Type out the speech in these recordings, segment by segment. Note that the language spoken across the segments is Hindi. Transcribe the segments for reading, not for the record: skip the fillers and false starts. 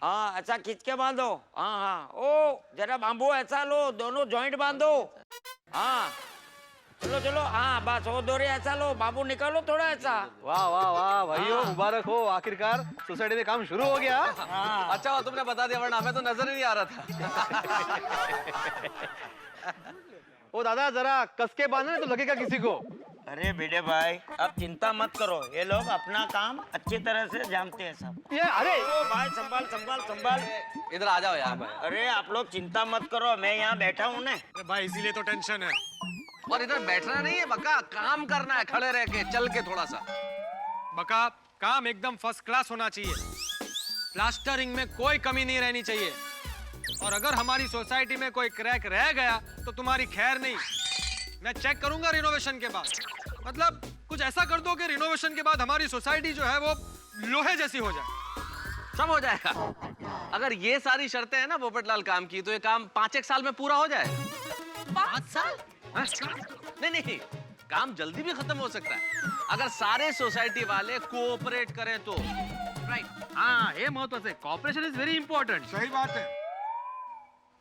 हाँ ऐसा खींच के बांधो। हाँ हाँ, ओ जरा बांबू ऐसा लो, दोनों जॉइंट बांधो। हाँ चलो चलो, हाँ बस वो डोरी ऐसा लो, बांबू निकालो थोड़ा ऐसा। वाह वाह वाह भाइयों, हाँ। मुबारक हो, आखिरकार सोसाइटी में काम शुरू हो गया। हाँ। अच्छा हुआ तुमने बता दिया, वरना हमें तो नजर ही नहीं आ रहा था। ओ दादा, जरा कस के बांधना तो लगेगा किसी को। अरे भिड़े भाई अब चिंता मत करो, ये लोग अपना काम अच्छी तरह से जानते हैं सब। ये अरे ओ भाई संभाल संभाल संभाल। इधर आ जाओ यार। अरे आप लोग चिंता मत करो, मैं यहाँ बैठा हूँ ना। भाई इसीलिए तो टेंशन है। और इधर बैठना नहीं है बका, काम करना है, खड़े रह के, चल के थोड़ा सा। बका काम एकदम फर्स्ट क्लास होना चाहिए, प्लास्टरिंग में कोई कमी नहीं रहनी चाहिए। और अगर हमारी सोसाइटी में कोई क्रैक रह गया तो तुम्हारी खैर नहीं। मैं चेक करूंगा रिनोवेशन के बाद। मतलब कुछ ऐसा कर दो कि रिनोवेशन के बाद हमारी सोसाइटी जो है वो लोहे जैसी हो जाए। सब हो जाएगा। अगर ये सारी शर्तें हैं ना पोपटलाल काम की, तो ये काम 5-1 साल में पूरा हो जाए। 5 साल? नहीं नहीं, काम जल्दी भी खत्म हो सकता है अगर सारे सोसाइटी वाले कोऑपरेट करें तो। राइट, हाँ ये महत्व है, कोऑपरेशन इज वेरी इंपॉर्टेंट। सही बात है।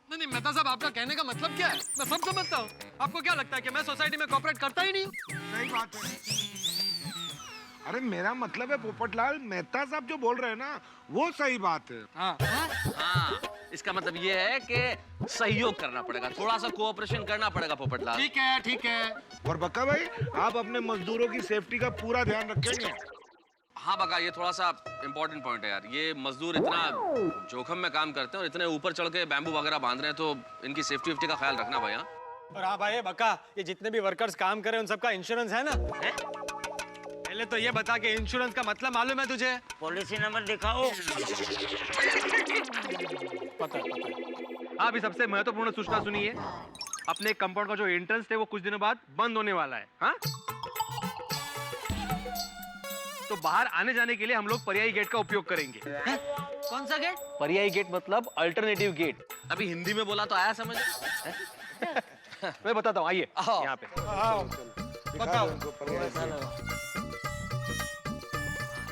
नहीं मेहता साहब, आपका कहने का मतलब क्या है? मैं सब समझता हूँ। आपको क्या लगता है कि मैं सोसाइटी में कोऑपरेट करता ही नहीं हूँ? सही बात है। अरे मेरा मतलब है पोपटलाल, मेहता साहब जो बोल रहे हैं ना वो सही बात है। हाँ हाँ, इसका मतलब ये है कि सहयोग करना पड़ेगा, थोड़ा सा कोऑपरेशन करना पड़ेगा पोपटलाल। ठीक है ठीक है। और बक्का भाई, आप अपने मजदूरों की सेफ्टी का पूरा ध्यान रखेंगे। हाँ बका, ये थोड़ा सा इम्पोर्टेंट पॉइंट है यार। ये मजदूर इतना जोखम में काम करते हैं और इतने ऊपर चढ़ के बैम्बू वगैरह बांध रहे हैं, तो इनकी सेफ्टी का ख्याल रखना भाई। हाँ और हाँ भाई बका, ये जितने भी वर्कर्स काम कर रहे हैं उन सबका इंश्योरेंस है ना? पहले तो ये बता कि इंश्योरेंस का मतलब मालूम है तुझे? पॉलिसी नंबर दिखाओ। पता है। आप इस सबसे महत्वपूर्ण सूचना सुनिए। अपने कंपाउंड का जो एंट्रेंस है वो कुछ दिनों बाद बंद होने वाला है। हाँ, तो बाहर आने जाने के लिए हम लोग पर्यायी गेट का उपयोग करेंगे। कौन सा गेट? पर्यायी गेट मतलब अल्टरनेटिव गेट। अभी हिंदी में बोला तो आया समझ। मैं बताता हूँ, आइए आओ। यहाँ पे। बताओ।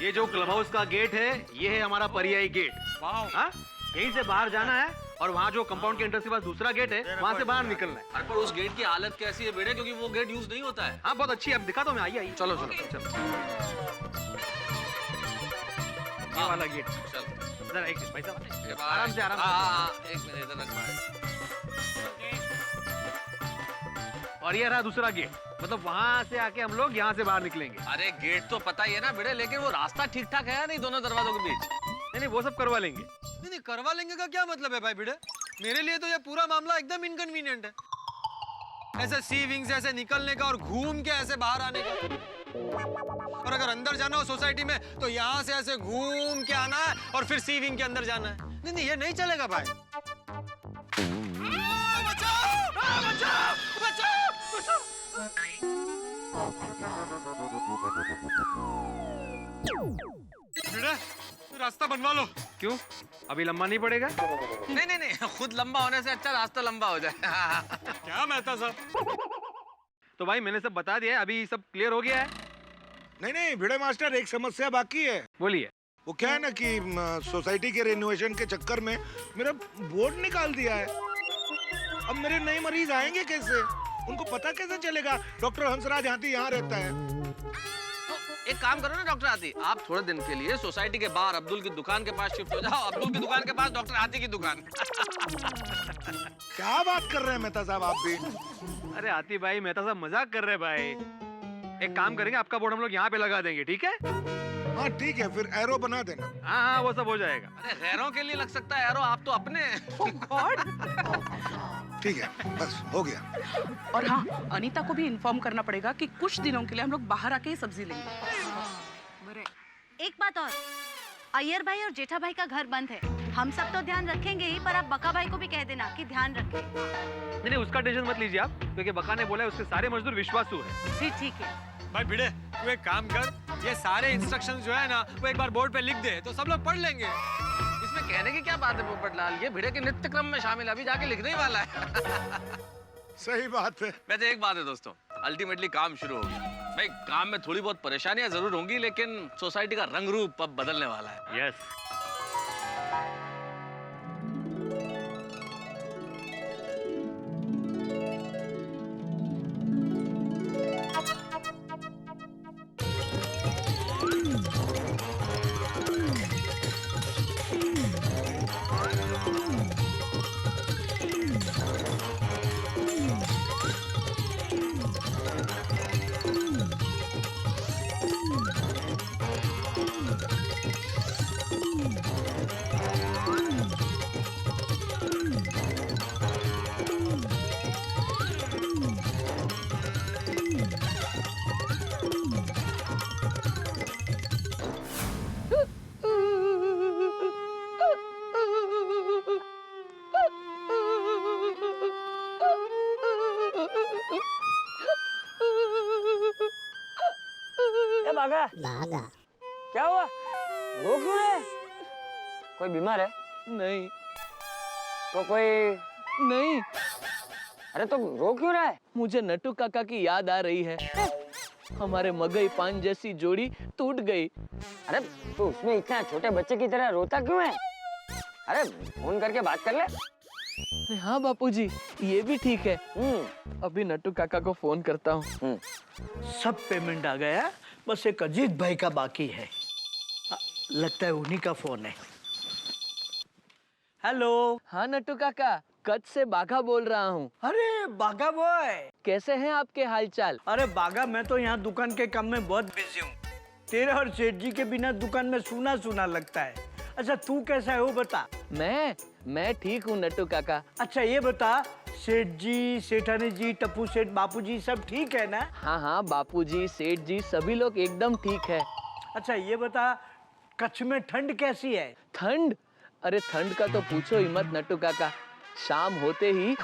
ये जो क्लब हाउस का गेट है, ये है हमारा पर्यायी गेट। हाँ, यहीं से बाहर जाना है और वहाँ जो कंपाउंड के एंट्रेंस के पास दूसरा गेट है, वहाँ से बाहर निकलना है। अरे पर उस गेट की हालत कैसी है बेटे, क्योंकि वो गेट यूज नहीं होता है। हाँ बहुत अच्छी है, अब दिखाता हूँ मैं। आइए आइए, चलो चलो चलो। ये वाला गेट। चल जरा एक मिनट भाई साहब, ये आराम से आराम से। हाँ, एक मिनट इधर रख भाई। और ये रहा दूसरा गेट, मतलब वहाँ से आके हम लोग यहाँ से बाहर निकलेंगे। अरे गेट तो पता ही है ना बेटे, लेकिन वो रास्ता ठीक ठाक है या नहीं दोनों दरवाजों के बीच? नहीं नहीं, वो सब करवा लेंगे। नहीं करवा लेंगे का क्या मतलब है भाई भिड़े? मेरे लिए तो ये पूरा मामला एकदम इनकन्वीनियंट है। ऐसे सी विंग से ऐसे निकलने का और घूम के ऐसे बाहर आने का। और अगर अंदर जाना हो सोसाइटी में तो यहाँ से ऐसे घूम के आना है और फिर सी विंग के अंदर जाना है। नहीं नहीं, ये नहीं चलेगा भाई। भिड़े, रास्ता बनवा लो। क्यों, अभी लंबा नहीं पड़ेगा? नहीं नहीं नहीं, खुद लंबा होने से अच्छा रास्ता लंबा हो जाए। क्या मेहता साहब? तो भाई मैंने सब बता दिया है, अभी सब क्लियर हो गया है। नहीं नहीं भिड़े मास्टर, एक समस्या बाकी है। बोलिए। वो क्या है ना कि सोसाइटी के रिनोवेशन के चक्कर में मेरा बोर्ड निकाल दिया है। अब मेरे नए मरीज आएंगे कैसे? उनको पता कैसे चलेगा डॉक्टर हंसराज हाथी यहाँ रहता है? एक काम करो ना डॉक्टर हाथी, आप थोड़े दिन के लिए सोसाइटी के बाहर अब्दुल की दुकान के पास शिफ्ट हो जाओ। अब्दुल की दुकान के पास डॉक्टर हाथी की दुकान। क्या बात कर रहे हैं मेहता साहब आप भी? अरे हाथी भाई, मेहता साहब मजाक कर रहे हैं भाई। एक काम करेंगे, आपका बोर्ड हम लोग यहाँ पे लगा देंगे, ठीक है? हाँ ठीक है, फिर एरो बना देना। हाँ हाँ, वो सब हो जाएगा। अरे गैरों के लिए लग सकता है एरो, आप तो अपने। ठीक है, बस हो गया। और हाँ, अनीता को भी इन्फॉर्म करना पड़ेगा कि कुछ दिनों के लिए हम लोग बाहर आके ही सब्जी लेंगे। एक बात और, अय्यर भाई और जेठा भाई का घर बंद है। हम सब तो ध्यान रखेंगे ही, पर आप बका भाई को भी कह देना कि ध्यान रखें। नहीं नहीं, उसका टेंशन मत लीजिए आप, क्योंकि बका ने बोला है उसके सारे मजदूर विश्वासु है। फिर ठीक है। भाई भिड़े, तू एक काम कर, ये सारे इंस्ट्रक्शंस जो है ना वो एक बार बोर्ड पे लिख दे तो सब लोग पढ़ लेंगे। इसमें कहने की क्या बात है पोपटलाल, ये भिड़े के नित्य क्रम में शामिल है, अभी जाके लिखने ही वाला है। सही बात है। वैसे एक बात है दोस्तों, अल्टीमेटली काम शुरू हो गया। भाई काम में थोड़ी बहुत परेशानियां जरूर होंगी, लेकिन सोसाइटी का रंग रूप अब बदलने वाला है। यस। ए बागा क्या हुआ, रो क्यों रहे? कोई बीमार है? नहीं तो कोई नहीं, अरे तो रो क्यों रहा है? मुझे नट्टू काका की याद आ रही है। हमारे मगई पान जैसी जोड़ी टूट गई। अरे तो उसमें इतना छोटे बच्चे की तरह रोता क्यों है? अरे फोन करके बात कर ले। अरे हाँ बापूजी, ये भी ठीक है। अभी नट्टू काका को फोन करता हूँ। सब पेमेंट आ गया, बस एक अजीत भाई का बाकी है। लगता है उन्हीं का फोन है। हेलो। हाँ नट्टू काका, कच्छ से बाघा बोल रहा हूँ। अरे बागा बॉय, कैसे हैं आपके हालचाल? अरे बागा, मैं तो यहाँ दुकान के काम में बहुत बिजी हूँ। तेरे और सेठ जी के बिना दुकान में सूना सूना लगता है। अच्छा तू कैसा है वो बता। मैं ठीक हूँ नट्टू काका। अच्छा ये बता, सेठ जी, सेठानी जी, टप्पू सेठ, बापू जी सब ठीक है ना? हाँ बापूजी, सेठ जी सभी लोग एकदम ठीक है। अच्छा ये बता, कच्छ में ठंड कैसी है? ठंड? अरे ठंड का तो पूछो ही मत नट्टू काका। शाम होते ही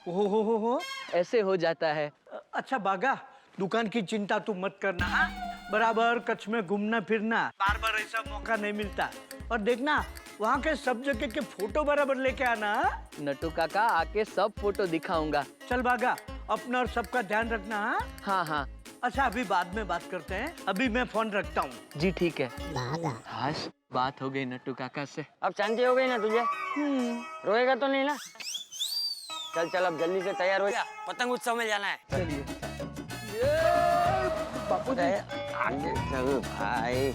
हो ऐसे हो जाता है। अच्छा बागा, दुकान की चिंता तू मत करना। हाँ? बराबर कच्छ में घूमना फिरना, बार बार ऐसा मौका नहीं मिलता। और देखना, वहाँ के सब जगह के फोटो बराबर लेके आना। नट्टू काका आके सब फोटो दिखाऊंगा। चल बागा, अपना और सबका ध्यान रखना। हाँ अच्छा अभी बाद में बात करते हैं, अभी मैं फोन रखता हूँ। जी ठीक है। हाश बात हो गई नट्टू काका से। अब शांति हो गई ना तुझे? रोएगा तो नहीं ना? चल अब जल्दी से तैयार हो जा, पतंग उत्सव में जाना है। चलिए बापू जी। आगे चल भाई।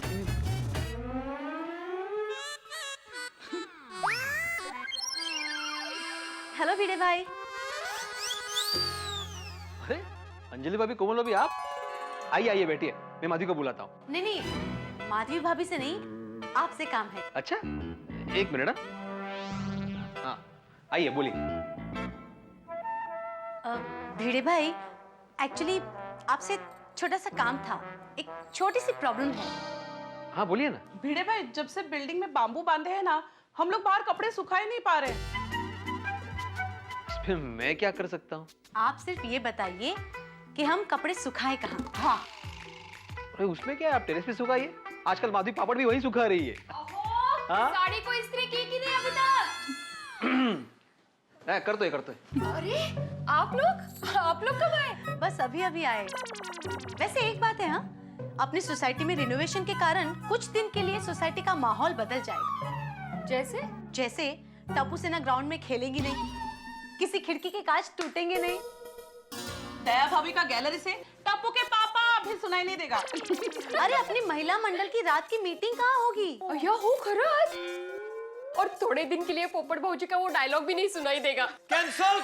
हेलो भिड़े भाई। अरे अंजलि भाभी, कोमल भाभी, आप आइए बैठिए, मैं माधवी को बुलाता हूँ। नहीं, माधवी भाभी से नहीं, आपसे काम है। अच्छा एक मिनट। हाँ आइए बोलिए। भिड़े भाई, एक्चुअली आपसे छोटा सा काम था, एक छोटी सी प्रॉब्लम है। हाँ बोलिए ना। भिड़े भाई, जब से बिल्डिंग में बाम्बू बांधे हैं ना, हम लोग बाहर कपड़े सुखा ही नहीं पा रहे। इसमें मैं क्या कर सकता हूँ? आप सिर्फ ये बताइए कि हम कपड़े सुखाए कहाँ। हाँ अरे उसमें क्या है, आप टेरेस पे सुखाइए। आजकल माधवी पापड़ भी वहीं सुखा रही है। हाँ? साड़ी को इस्त्री की कि नहीं अभी तक? कर दो। अरे आप लोग कब आए? बस अभी आए। वैसे एक बात है, हाँ, अपनी सोसाइटी में रिनोवेशन के कारण कुछ दिन के लिए सोसाइटी का माहौल बदल जाएगा। जैसे टप्पू से ना ग्राउंड में खेलेंगी नहीं, किसी खिड़की के कांच टूटेंगे नहीं। दया भाभी का गैलरी से टप्पू के पापा भी सुनाई नहीं देगा। अरे अपनी महिला मंडल की रात की मीटिंग कहाँ होगी? अया हो खराज। और थोड़े दिन के लिए पोपट भाऊजी का वो डायलॉग भी नहीं सुनाई देगा। कैंसल।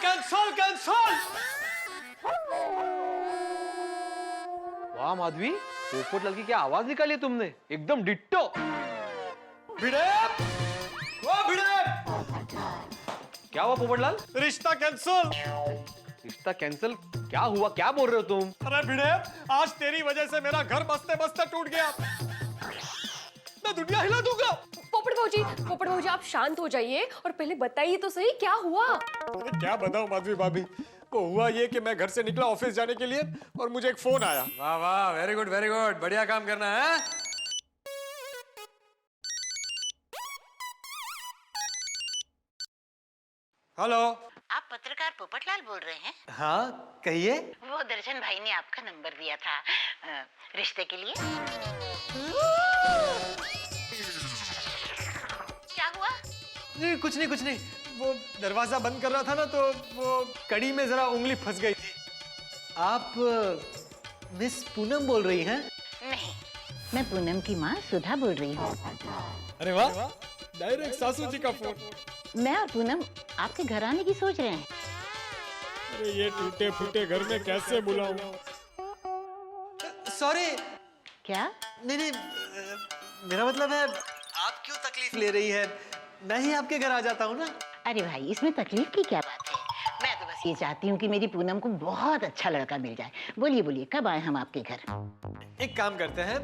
वाह माधवी, पोपट लाल की क्या आवाज निकाली तुमने, एकदम डिट्टो। क्या हुआ पोपटलाल? रिश्ता कैंसल। रिश्ता कैंसिल? क्या हुआ, क्या बोल रहे हो तुम? अरे भिड़े, आज तेरी वजह से मेरा घर बसते बसते टूट गया। मैं दुनिया हिला दूंगा। पोपट भाऊजी आप शांत हो जाइए और पहले बताइए तो सही क्या हुआ। अरे क्या बताऊं माधवी भाभी, वो हुआ ये कि मैं घर से निकला ऑफिस जाने के लिए और मुझे एक फोन आया। वाह वेरी गुड, बढ़िया काम करना है। हेलो, आप पत्रकार पोपटलाल बोल रहे हैं? हाँ कहिए। वो दर्शन भाई ने आपका नंबर दिया था रिश्ते के लिए। क्या हुआ? नहीं कुछ नहीं, वो दरवाजा बंद कर रहा था ना, तो वो कड़ी में जरा उंगली फंस गई थी। आप मिस पूनम बोल रही हैं? नहीं, मैं पूनम की माँ सुधा बोल रही हूँ। अरे वाह, डायरेक्ट सासू जी का फोन। मैं और पूनम आपके घर आने की सोच रहे हैं। अरे ये टूटे फूटे घर में कैसे बुलाऊं? सॉरी। क्या? नहीं, मेरा मतलब है आप क्यों तकलीफ ले रही है? मैं ही आपके घर आ जाता हूँ ना। अरे भाई, इसमें तकलीफ की क्या बात है? मैं तो बस ये चाहती हूँ कि मेरी पूनम को बहुत अच्छा लड़का मिल जाए। बोलिए बोलिए, कब आए हम आपके घर? एक काम करते हैं,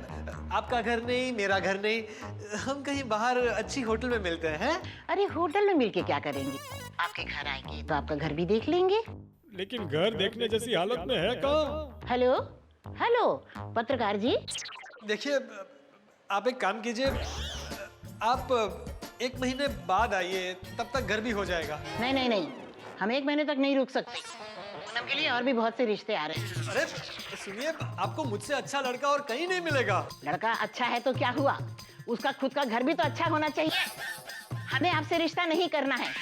आपका घर नहीं, मेरा घर नहीं, हम कहीं बाहर अच्छी होटल में मिलते हैं। अरे होटल में मिलके क्या करेंगे? आपके घर आएंगे तो आपका घर भी देख लेंगे। लेकिन घर देखने जैसी हालत में है कहाँ? हेलो हेलो, पत्रकार जी। देखिए, आप एक काम कीजिए, आप 1 महीने बाद आइए, तब तक घर भी हो जाएगा। नहीं नहीं नहीं, हम 1 महीने तक नहीं रुक सकते। पूनम के लिए और भी बहुत से रिश्ते आ रहे हैं। अरे सुनिए, आपको मुझसे अच्छा लड़का और कहीं नहीं मिलेगा। लड़का अच्छा है तो क्या हुआ, उसका खुद का घर भी तो अच्छा होना चाहिए। हमें आपसे रिश्ता नहीं करना है।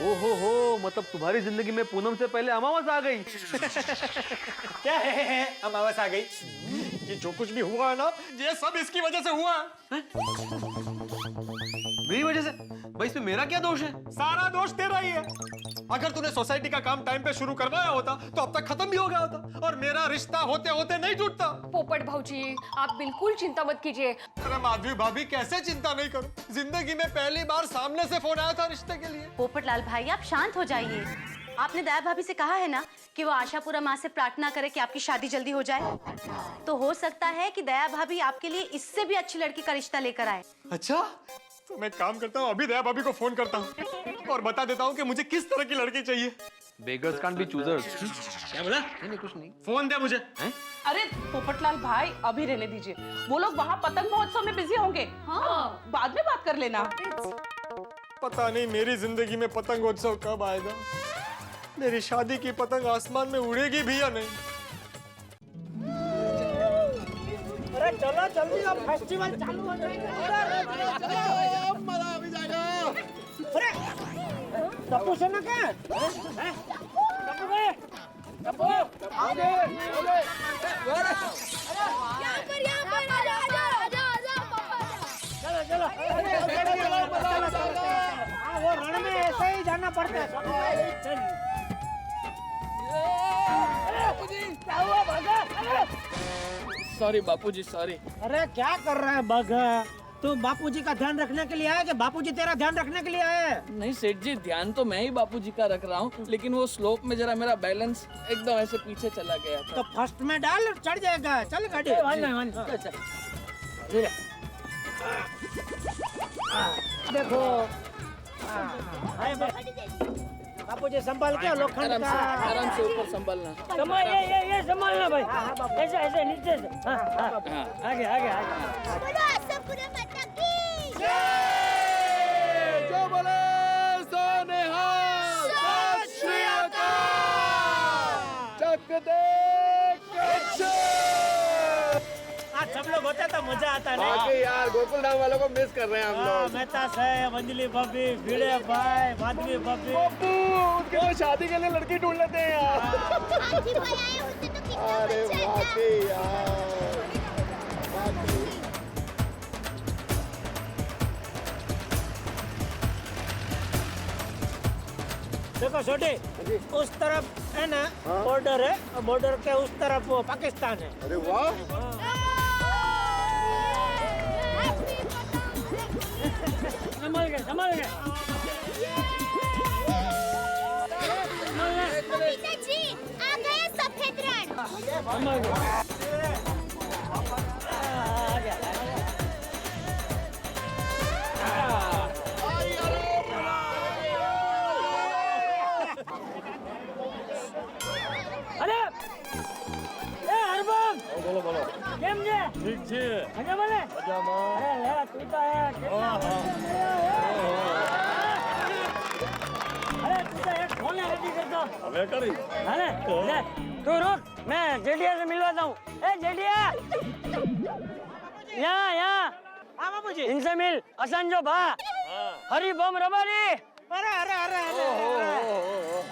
हो, मतलब तुम्हारी जिंदगी में पूनम से पहले अमावस आ गई। क्या है अमावस आ गई? ये जो कुछ भी हुआ है ना, ये सब इसकी वजह से हुआ है। मेरी वजह से? भाई इसमें मेरा क्या दोष है? सारा दोष तेरा ही है। अगर तूने सोसाइटी का काम टाइम पे शुरू करवाया होता तो अब तक खत्म भी हो गया होता, और मेरा रिश्ता होते होते नहीं टूटता। पोपट भाऊजी, आप बिल्कुल चिंता मत कीजिए। अरे माधवी भाभी, कैसे चिंता नहीं करूं? जिंदगी में पहली बार सामने से फोन आया था रिश्ते के लिए। पोपटलाल भाई, आप शांत हो जाइए। आपने दया भाभी से कहा है ना कि वो आशापुरा माँ से प्रार्थना करे कि आपकी शादी जल्दी हो जाए। तो हो सकता है कि दया भाभी आपके लिए इससे भी अच्छी लड़की का रिश्ता लेकर आए। अच्छा, तो मैं काम करता हूँ, अभी दया भाभी को फोन करता हूँ और बता देता हूँ कि मुझे किस तरह की लड़की चाहिए। Beggars can't be choosers. क्या बोला? नहीं कुछ नहीं। फोन दे मुझे। अरे पोपटलाल भाई, अभी रहने दीजिए, वो लोग वहाँ पतंग महोत्सव में बिजी होंगे। हाँ, बाद में बात कर लेना। पता नहीं मेरी जिंदगी में पतंगोत्सव कब आएगा। मेरी शादी की पतंग आसमान में उड़ेगी भी या नहीं? अरे चलो जल्दी, अब फेस्टिवल चालू हो जाएगा। चलो, मजा भी जाएगा। अरे टप्पू से ना क्या? टप्पू गए? टप्पू आगे चलो हाँ, वो रण में ऐसे ही जाना पड़ता है। सॉरी बापूजी, सॉरी। अरे क्या कर रहा है बगा? तू बापूजी का ध्यान रखने के लिए आया कि बापूजी तेरा ध्यान रखने के लिए आया है? नहीं सेठ जी, ध्यान तो मैं ही बापूजी का रख रहा हूँ, लेकिन वो स्लोप में जरा मेरा बैलेंस एकदम ऐसे पीछे चला गया था। तो फर्स्ट में डाल, चढ़ जाएगा। चल गाड़ी। देखो बापूजी संभाल के, लोखंड का आराम से ऊपर संभालना। ये संभालना भाई। ऐसे ऐसे नीचे से। आगे आगे आगे। जो बोले सो निहाल, सत श्री अकाल, चक दे आज सब लोग होते तो मजा आता है। बाकी यार गोकुल धाम वालों को मिस कर रहे हैं हम लोग। मेहता साहब, अंजलि भाभी, भिड़े भाई, माधवी भाभी। उनके शादी के लिए लड़की ढूंढ लेते हैं यार। अरे बाकी यार। देखो छोटे, उस तरफ है ना बॉर्डर है, और बॉर्डर के उस तरफ वो पाकिस्तान है। अरे वाह। संभाल गए, संभाल गए। आ गए सफेद रण। संभाल गए। आ गया। अरे ए हरबम, बोलो बोलो, કેમ છે? ઠીક છે. મજામાં ને? મજામાં. અરે લે તું તો અરે તું તો એક ફોન રેડી કરતો. હવે કરી. હાલે લે તું रुक, मैं जेडिया से मिलवाता हूँ. ए जेडिया, यहाँ हाँ बाबूजी, इनसे मिल. असंजो भा, हरी बम रबारी. अरे अरे अरे अरे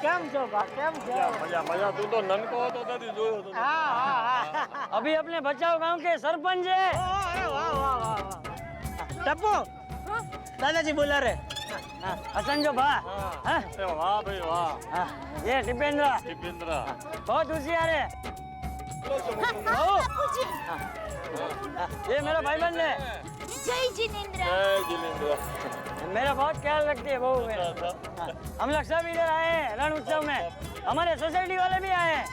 કેમ છો બા? કેમ છો? मजा मजा, तू तो ननको होतो त्यादी જોયો તો। हाँ अभी अपने बचाव गांव के सरपंच है। अरे वाह वाह वाह। टप्पू, दादाजी बोला रहे। असंजो भा वाह भाई वाह। ये दीपेंद्र बहुत होशियार है। ये मेरा भाईबंद है। जय जिनेंद्र। मेरा बहुत ख्याल रखती है बहू मेरा। हम लोग सब इधर आए हैं रण उत्सव में, हमारे सोसाइटी वाले भी आए हैं।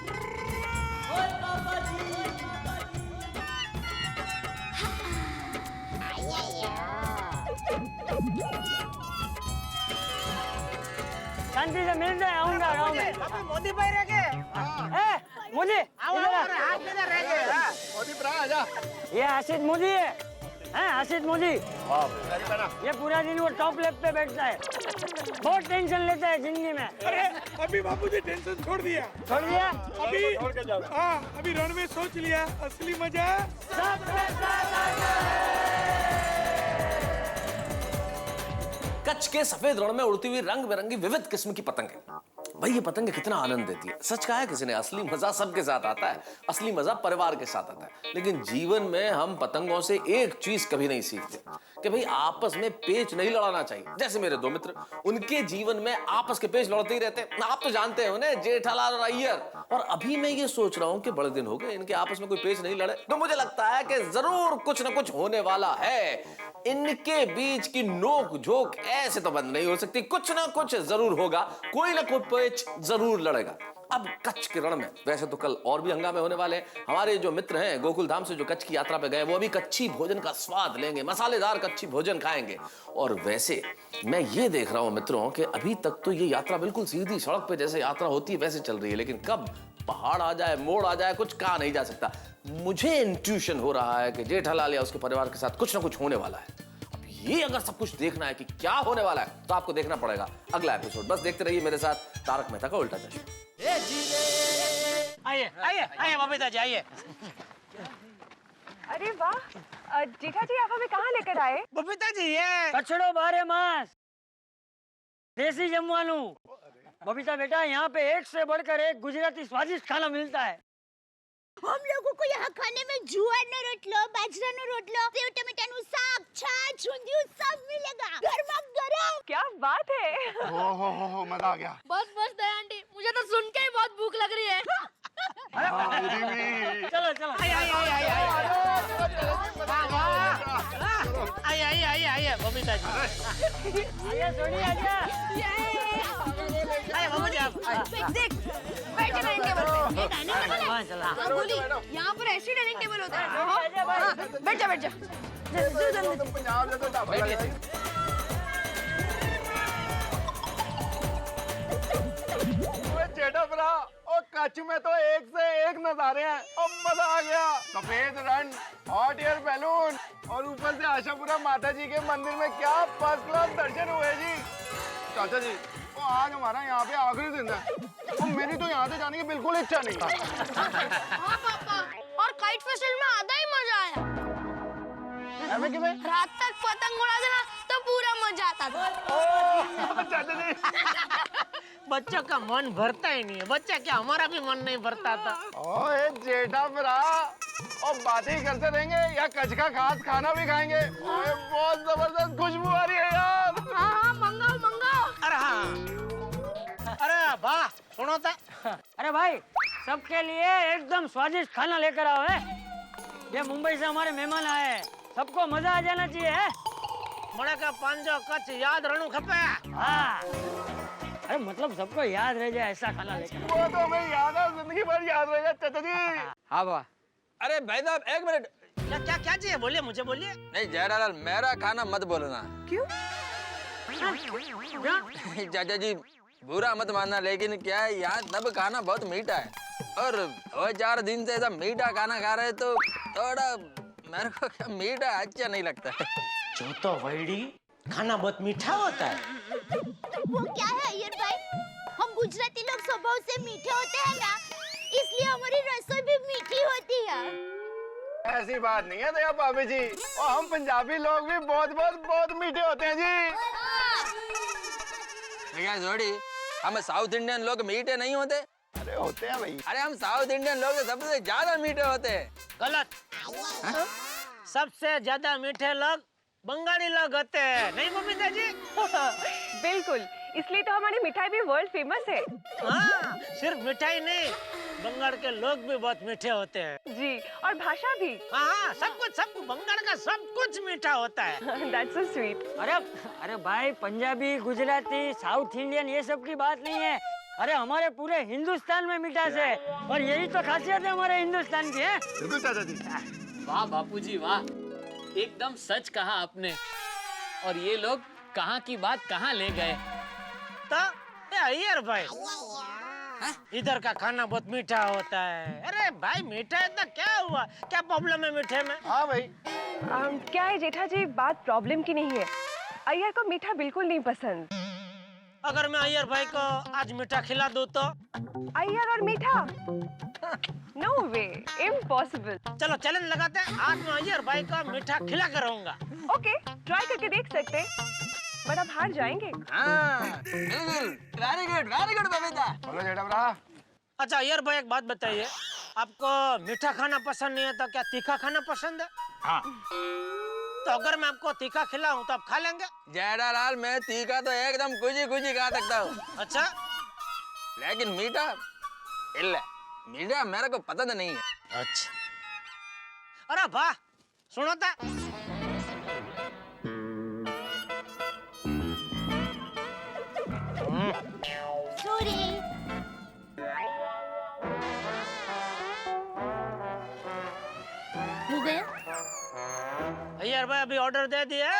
शांति से मिलते हैं, आऊंगा गाँव में। मोदी भाई रह गए। मोदी हाथ में रह गए। मोदी आजा। ये आशीष मोदी है, आशीष मोदी। ये पूरा दिन वो टॉप लेफ्ट पे बैठता है, बहुत टेंशन लेता है जिंदगी में। अरे अभी बापूजी टेंशन छोड़ दिया। छोड़ दिया अभी हाँ, अभी रण में सोच लिया असली मजा सबके साथ। कच्छ के सफेद रण में उड़ती हुई रंग बिरंगी विविध किस्म की पतंगें। भाई ये पतंगे कितना आनंद देती है। सच कहा है किसी ने, असली मजा सबके साथ आता है, असली मजा परिवार के साथ आता है। लेकिन जीवन में हम पतंगों से एक चीज कभी नहीं सीखते कि भाई आपस में पेच नहीं लड़ाना चाहिए। जैसे मेरे दो मित्र, उनके जीवन में आपस के पेच लड़ते ही रहते हैं। आप तो जानते हैं उन्हें, जेठालाल और अय्यर। और अभी मैं ये सोच रहा हूँ कि बड़े दिन हो गए इनके आपस में कोई पेच नहीं लड़े, तो मुझे लगता है कि जरूर कुछ ना कुछ होने वाला है। इनके बीच की नोक झोंक ऐसे तो बंद नहीं हो सकती, कुछ ना कुछ जरूर होगा, कोई ना कोई पेच जरूर लड़ेगा। अब कच्छ के रण में वैसे तो कल और भी हंगामे होने वाले हैं। हमारे जो मित्र हैं गोकुल धाम से जो कच्छ की यात्रा पे गए, वो अभी कच्ची भोजन का स्वाद लेंगे, मसालेदार कच्ची भोजन खाएंगे। और वैसे मैं ये देख रहा हूं मित्रों कि अभी तक तो ये यात्रा बिल्कुल सीधी सड़क पे जैसे यात्रा होती है वैसे चल रही है, लेकिन कब पहाड़ आ जाए, मोड़ आ जाए, कुछ कहा नहीं जा सकता। मुझे इंट्यूशन हो रहा है कि जेठालाल या उसके परिवार के साथ कुछ ना कुछ होने वाला है। ये अगर सब कुछ देखना है कि क्या होने वाला है, तो आपको देखना पड़ेगा अगला एपिसोड। बस देखते रहिए मेरे साथ तारक मेहता का उल्टा चश्मा। आइए आइए आइए बबीता जी आइए। अरे वाह, जेठा जी आप हमें कहाँ लेकर आए? बबीता जी ये कचड़ो बारे मास देसी जमवानू। बबीता बेटा, यहाँ पे एक से बढ़कर एक गुजराती स्वादिष्ट खाना मिलता है। हम लोगों को यहाँ खाने में जुआरનો રોટલો, બાજરાનો રોટલો, સેવ ટમેટાનું શાક, છાશ, ઊંધિયું सब मिलेगा। गरमा गरम। क्या बात है। हो मजा आ गया। बस बस दया आंटी, मुझे तो सुन के ही बहुत भूख लग रही है। चलो चलो आइए आइए आइए आइए आइए आइए आइए बबीता जी आइए सोनी आजा। आइए बाबू जी आप देख बैठे डाइनिंग टेबल पे। डाइनिंग टेबल है? चला हाँ, बोली यहाँ पर ऐसे डाइनिंग टेबल होता है। हाँ, बैठ जा बैठ जा। जेठा भरा और कच्छ में तो एक से एक नजारे हैं। अब मजा आ गया। सफेद रण, हॉट एयर बैलून और ऊपर से आशापुरा माता जी के मंदिर में क्या फर्स्ट क्लास दर्शन हुए जी। चाचा जी, तो आज हमारा यहाँ पे आखिरी दिन है और मेरी तो यहाँ से जाने की बिल्कुल इच्छा नहीं। हाँ पापा, और काइट फेस्टिवल में आधा ही मजा आया। रात तक पतंग उड़ा देना तो पूरा मजा आता था। चाचा जी बच्चों का मन भरता ही नहीं है। बच्चा क्या, हमारा भी मन नहीं भरता था। ओए जेठा भरा, और बातें ही करते रहेंगे या कच्छ का खास खाना भी खाएंगे। ओए बहुत जबरदस्त खुशबू आ रही है यार। हाँ हाँ मंगाओ मंगाओ। अरे हाँ, अरे वाह, सुनो तो। अरे भाई, सबके लिए एकदम स्वादिष्ट खाना लेकर आओ है। ये मुंबई से हमारे मेहमान आए हैं, सबको मजा आ जाना चाहिए है। बड़ा का पांजो कच्छ याद रहनु खपे। हाँ, अरे मतलब सबको याद रह जाए ऐसा खाना लेकर। वो तो हमें याद है, जिंदगी भर याद रहेगा चाचा जी। हाँ वाह। अरे भाई साहब एक मिनट। क्या क्या क्या चाहिए, बोलिए, मुझे बोलिए। नहीं जेठालाल, मेरा खाना मत बोलना। क्यों? चाचा जी बुरा मत मानना, लेकिन क्या है यहाँ सब खाना बहुत मीठा है और 4 दिन से ऐसा मीठा खाना खा रहे तो थोड़ा मेरे को क्या मीठा अच्छा नहीं लगता है। जो तो वैडी खाना बहुत मीठा होता है। वो क्या है अय्यर भाई, हम गुजराती लोग स्वभाव से मीठे होते हैं ना, इसलिए हमारी रसोई भी मीठी होती है। ऐसी बात नहीं है दया भाभी जी, और हम पंजाबी लोग भी बहुत मीठे होते हैं जी। क्या जोड़ी, हम साउथ इंडियन लोग मीठे नहीं होते? अरे होते हैं भाई। अरे हम साउथ इंडियन लोग सबसे ज्यादा मीठे होते हैं। गलत। सबसे ज्यादा मीठे लोग बंगाली लोग होते हैं, नहीं बबीता जी? बिल्कुल, इसलिए तो हमारी मिठाई भी वर्ल्ड फेमस है। हाँ, सिर्फ मिठाई नहीं, बंगाल के लोग भी बहुत मीठे होते हैं। जी, और भाषा भी। हाँ, सब कुछ बंगाल का सब कुछ मीठा होता है। That's so sweet. अरे भाई, पंजाबी, गुजराती, साउथ इंडियन ये सब की बात नहीं है। अरे हमारे पूरे हिंदुस्तान में मिठास है और यही तो खासियत है हमारे हिंदुस्तान की है। बिल्कुल चाचा जी। वाह बापूजी वाह, एकदम सच कहा आपने। और ये लोग कहाँ की बात कहाँ ले गए। तो अय्यर भाई, इधर का खाना बहुत मीठा होता है। अरे भाई, मीठा इतना क्या हुआ? क्या प्रॉब्लम है मीठे में? हाँ भाई। क्या है जेठा जी, बात प्रॉब्लम की नहीं है। अय्यर को मीठा बिल्कुल नहीं पसंद। अगर मैं अय्यर भाई को आज मीठा खिला दूं तो? अय्यर और मीठा? नो वे, इम्पॉसिबल। चलो चैलेंज लगाते हैं, आज मैं अय्यर भाई को मीठा खिला कर रहूंगा। ओके, ट्राई करके देख सकते हैं, बट आप हार जाएंगे। Very good Babita. बोलो जेठा भरा। अच्छा अय्यर भाई, एक बात बताइए, आपको मीठा खाना पसंद नहीं है तो क्या तीखा खाना पसंद है? हाँ। तो अगर मैं आपको तीखा खिलाऊं तो आप खा लेंगे? जेठालाल, मैं तीखा तो एकदम कुछ खा सकता हूँ, अच्छा, लेकिन मीठा इल्ले, मीठा मेरे को पसंद नहीं है। अच्छा। अरे वाह, सुनो था। हो गया? अय्यर भाई अभी ऑर्डर दे दिया,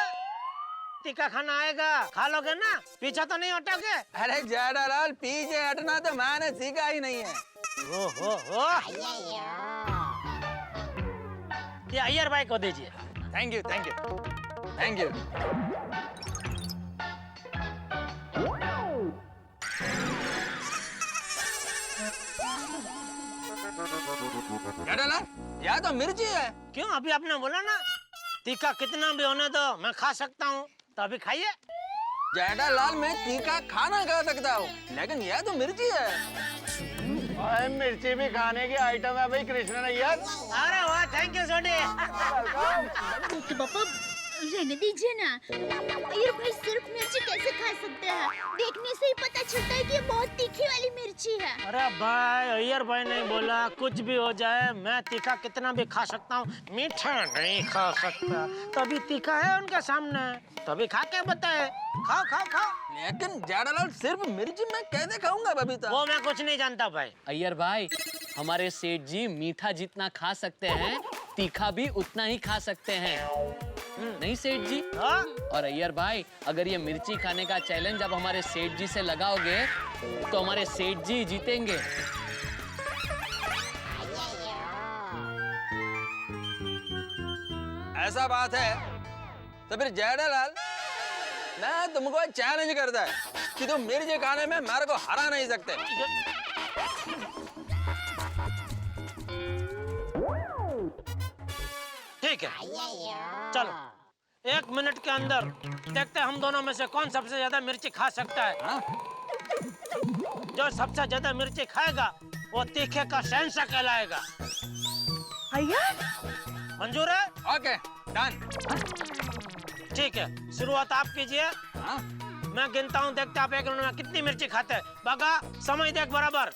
तीखा खाना आएगा, खा लोगे ना? पीछा तो नहीं हटोगे? अरे जेठालाल, पीछे हटना तो मैंने सीखा ही नहीं है। हो। ये अय्यर भाई को दीजिए। Thank you thank you thank you. Jethalal, यह तो मिर्ची है। क्यों? अभी आपने बोला ना तीखा कितना भी होने दो, मैं खा सकता हूँ, तो अभी खाइए। जेठालाल, मैं तीखा खाना खा सकता हूँ, लेकिन यह तो मिर्ची है। अरे मिर्ची भी खाने की आइटम है भाई कृष्ण अय्यर। अरे वाह, थैंक यू सोडी। तो पापा रहने दीजिए ना, अय्यर भाई सिर्फ मिर्ची कैसे खा सकते हैं? देखने से ही पता चलता है कि ये बहुत तीखी वाली मिर्ची है। अरे भाई, अय्यर भाई नहीं बोला कुछ भी हो जाए, मैं तीखा कितना भी खा सकता हूँ, मीठा नहीं खा सकता। तभी तीखा है उनके सामने, तभी खा के बताए। खाओ खाओ खाओ। लेकिन जेठालाल, सिर्फ मिर्ची मैं कैसे खाऊंगा बबीता? वो मैं कुछ नहीं जानता भाई। अय्यर भाई, हमारे सेठ जी मीठा जितना खा सकते हैं, तीखा भी उतना ही खा सकते हैं, नहीं सेठ जी? हाँ? और अय्यर भाई, अगर ये मिर्ची खाने का चैलेंज अब हमारे सेठ जी से लगाओगे तो हमारे सेठ जी जीतेंगे। ऐसा बात है तो फिर जेठालाल, मैं तुमको चैलेंज करता है कि तुम मिर्ची खाने में मेरे को हरा नहीं सकते। ठीक है, चलो 1 मिनट के अंदर देखते हैं हम दोनों में से कौन सबसे ज्यादा मिर्ची खा सकता है। हाँ? जो सबसे ज्यादा मिर्ची खाएगा वो तीखे का शहंशाह कहलाएगा। अय्यर, मंजूर है? Okay, done. ठीक है, शुरुआत आप कीजिए। हाँ? मैं गिनता हूँ, देखते आप 1 मिनट में कितनी मिर्ची खाते हैं। बागा, समय देख बराबर।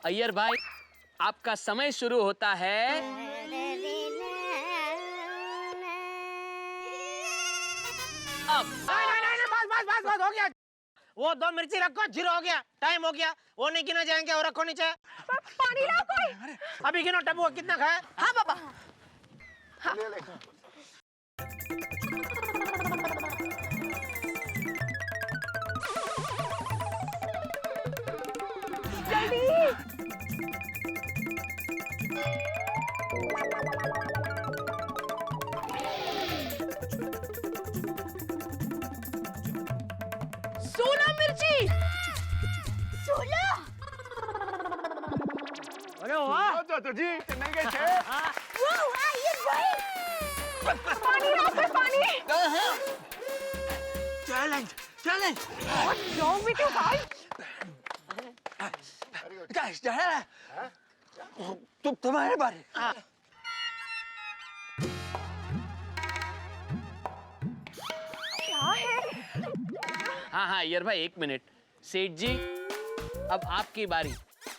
अय्यर भाई, आपका समय शुरू होता है अब। बस हो गया। वो 2 मिर्ची रखो, 0 हो गया, टाइम हो गया, वो नहीं गिना जाएंगे, और रखो नीचे। पानी लाओ कोई। अभी गिनो टब्बू कितना खाया। हाँ पापा। सोलह मिर्ची। 16। अरे वाह, चाचा जी कितने के थे? वाह, अय्यर भाई। पानी लाओ फिर, पानी। Challenge challenge. What's wrong with you guys? Guys, तुम्हारे बारे। हाँ हाँ अय्यर भाई 1 मिनट। सेठ जी अब आपकी बारी।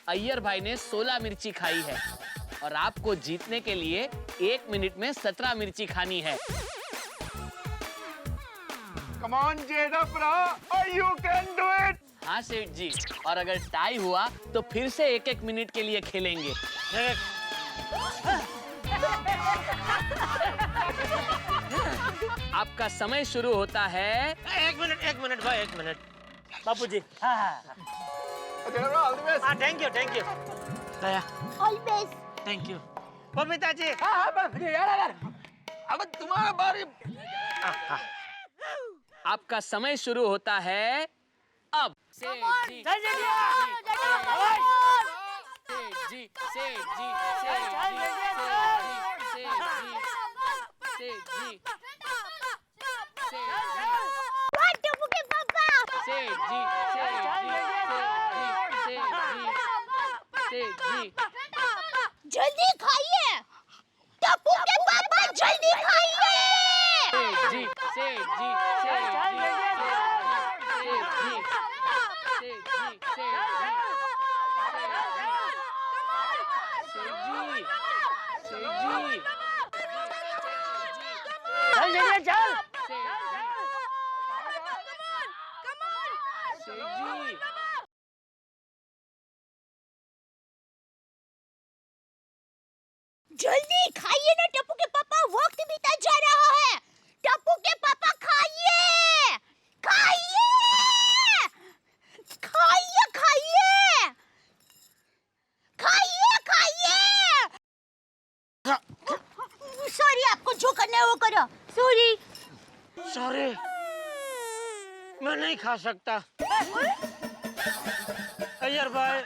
अय्यर भाई ने 16 मिर्ची खाई है और आपको जीतने के लिए 1 मिनट में 17 मिर्ची खानी है। Come on, Jada bro, you can do it. हाँ सेठ जी, और अगर टाई हुआ तो फिर से 1-1 मिनट के लिए खेलेंगे। आपका समय शुरू होता है। 1 मिनट भाई 1 मिनट। बापू जी हाँ हाँ हाँ thank you all best. Thank you Babita ji. अब तुम्हारा बारी। आपका समय शुरू होता है अब। सेठ जी, सेठ जी, सेठ जी, सेठ जी, जल्दी खाइए टप्पू के पापा, जल्दी खाइए। सेठ जी, सेठ जी, सेठ जी, सेठ जी, सेठ जी, सेठ जी, चल जल्दी खाइए ना टप्पू के पापा, वक्त बीता जा रहा है। टप्पू के पापा खाइए, खाइए, खाइए, खाइए, खाइए, खाइए। सॉरी, आपको जो करना है वो करो। सॉरी। मैं नहीं खा सकता। अय्यर भाई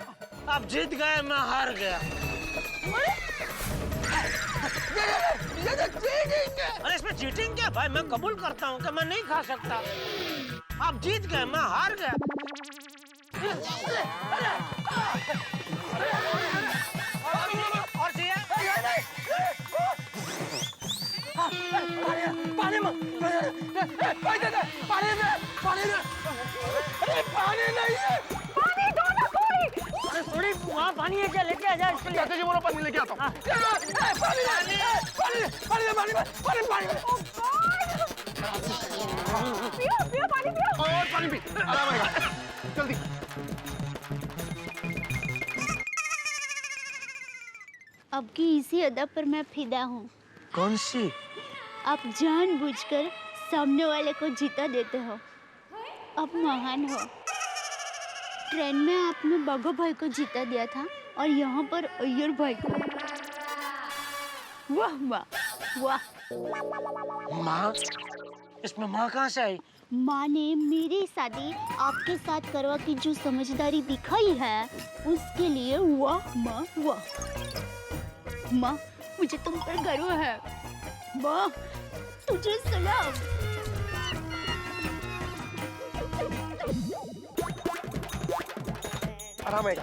आप जीत गए, मैं हार गया। अरे इसमें चीटिंग क्या भाई, मैं कबूल करता हूँ कि मैं नहीं खा सकता। आप जीत गए, मैं हार गया। और चाहिए? पानी में, पानी नहीं है। पानी दो ना थोड़ी। अरे थोड़ी वहाँ पानी है क्या, लेके आ जा इसके लिए। चाचा जी बोलो पानी लेके आता हूँ। पियो पानी पियो। और पानी पी, आराम आएगा। जल्दी। अब की इसी अदा पर मैं फिदा हूँ। कौन सी? आप जानबूझकर सामने वाले को जीता देते हो। आप महान हो। ट्रेन में आपने बाघा भाई को जीता दिया था और यहाँ पर अय्यर भाई को। वाह वाह वाह। माँ, इसमें माँ कहाँ से आई? माँ ने मेरी शादी आपके साथ करवा की जो समझदारी दिखाई है उसके लिए वाह माँ वाह। माँ मुझे तुम पर गर्व है। माँ तुझे सलाम। आराम आएगा।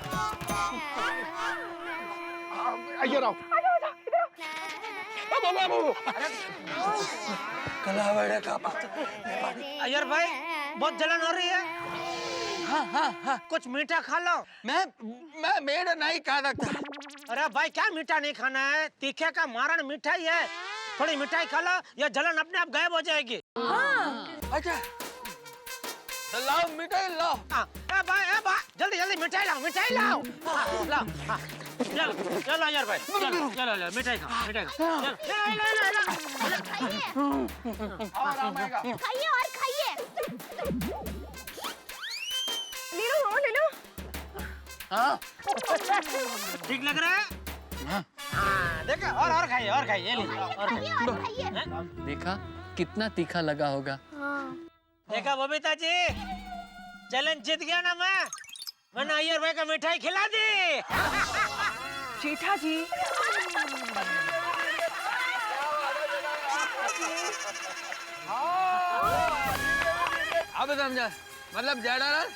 आइए आओ। अय्यर भाई बहुत जलन हो रही है। हाँ हाँ हाँ कुछ मीठा खा लो। मैं मीठा नहीं खा सकता। अरे भाई क्या मीठा नहीं खाना है, तीखे का मारण मीठा ही है। थोड़ी मिठाई खा लो, या जलन अपने आप गायब हो जाएगी। अच्छा तो लाओ मिठाई लाओ। ए भाई जल्दी जल्दी मिठाई लाओ, मिठाई लाओ। लाओ चलो चलो यार भाई, चलो चलो मिठाई खाओ, मिठाई खाओ। खाइए और खाइए। ले लो। हाँ ठीक लग रहा है? हाँ देखा, और खाइए, और खाइए, ये लीजिए और खाइए। देखा कितना तीखा लगा होगा। देखा बबीता जी, चैलेंज जीत गया ना मैं। मैंने अय्यर भाई का मिठाई खिला दी। जेठा जी अब समझा, मतलब जेठालाल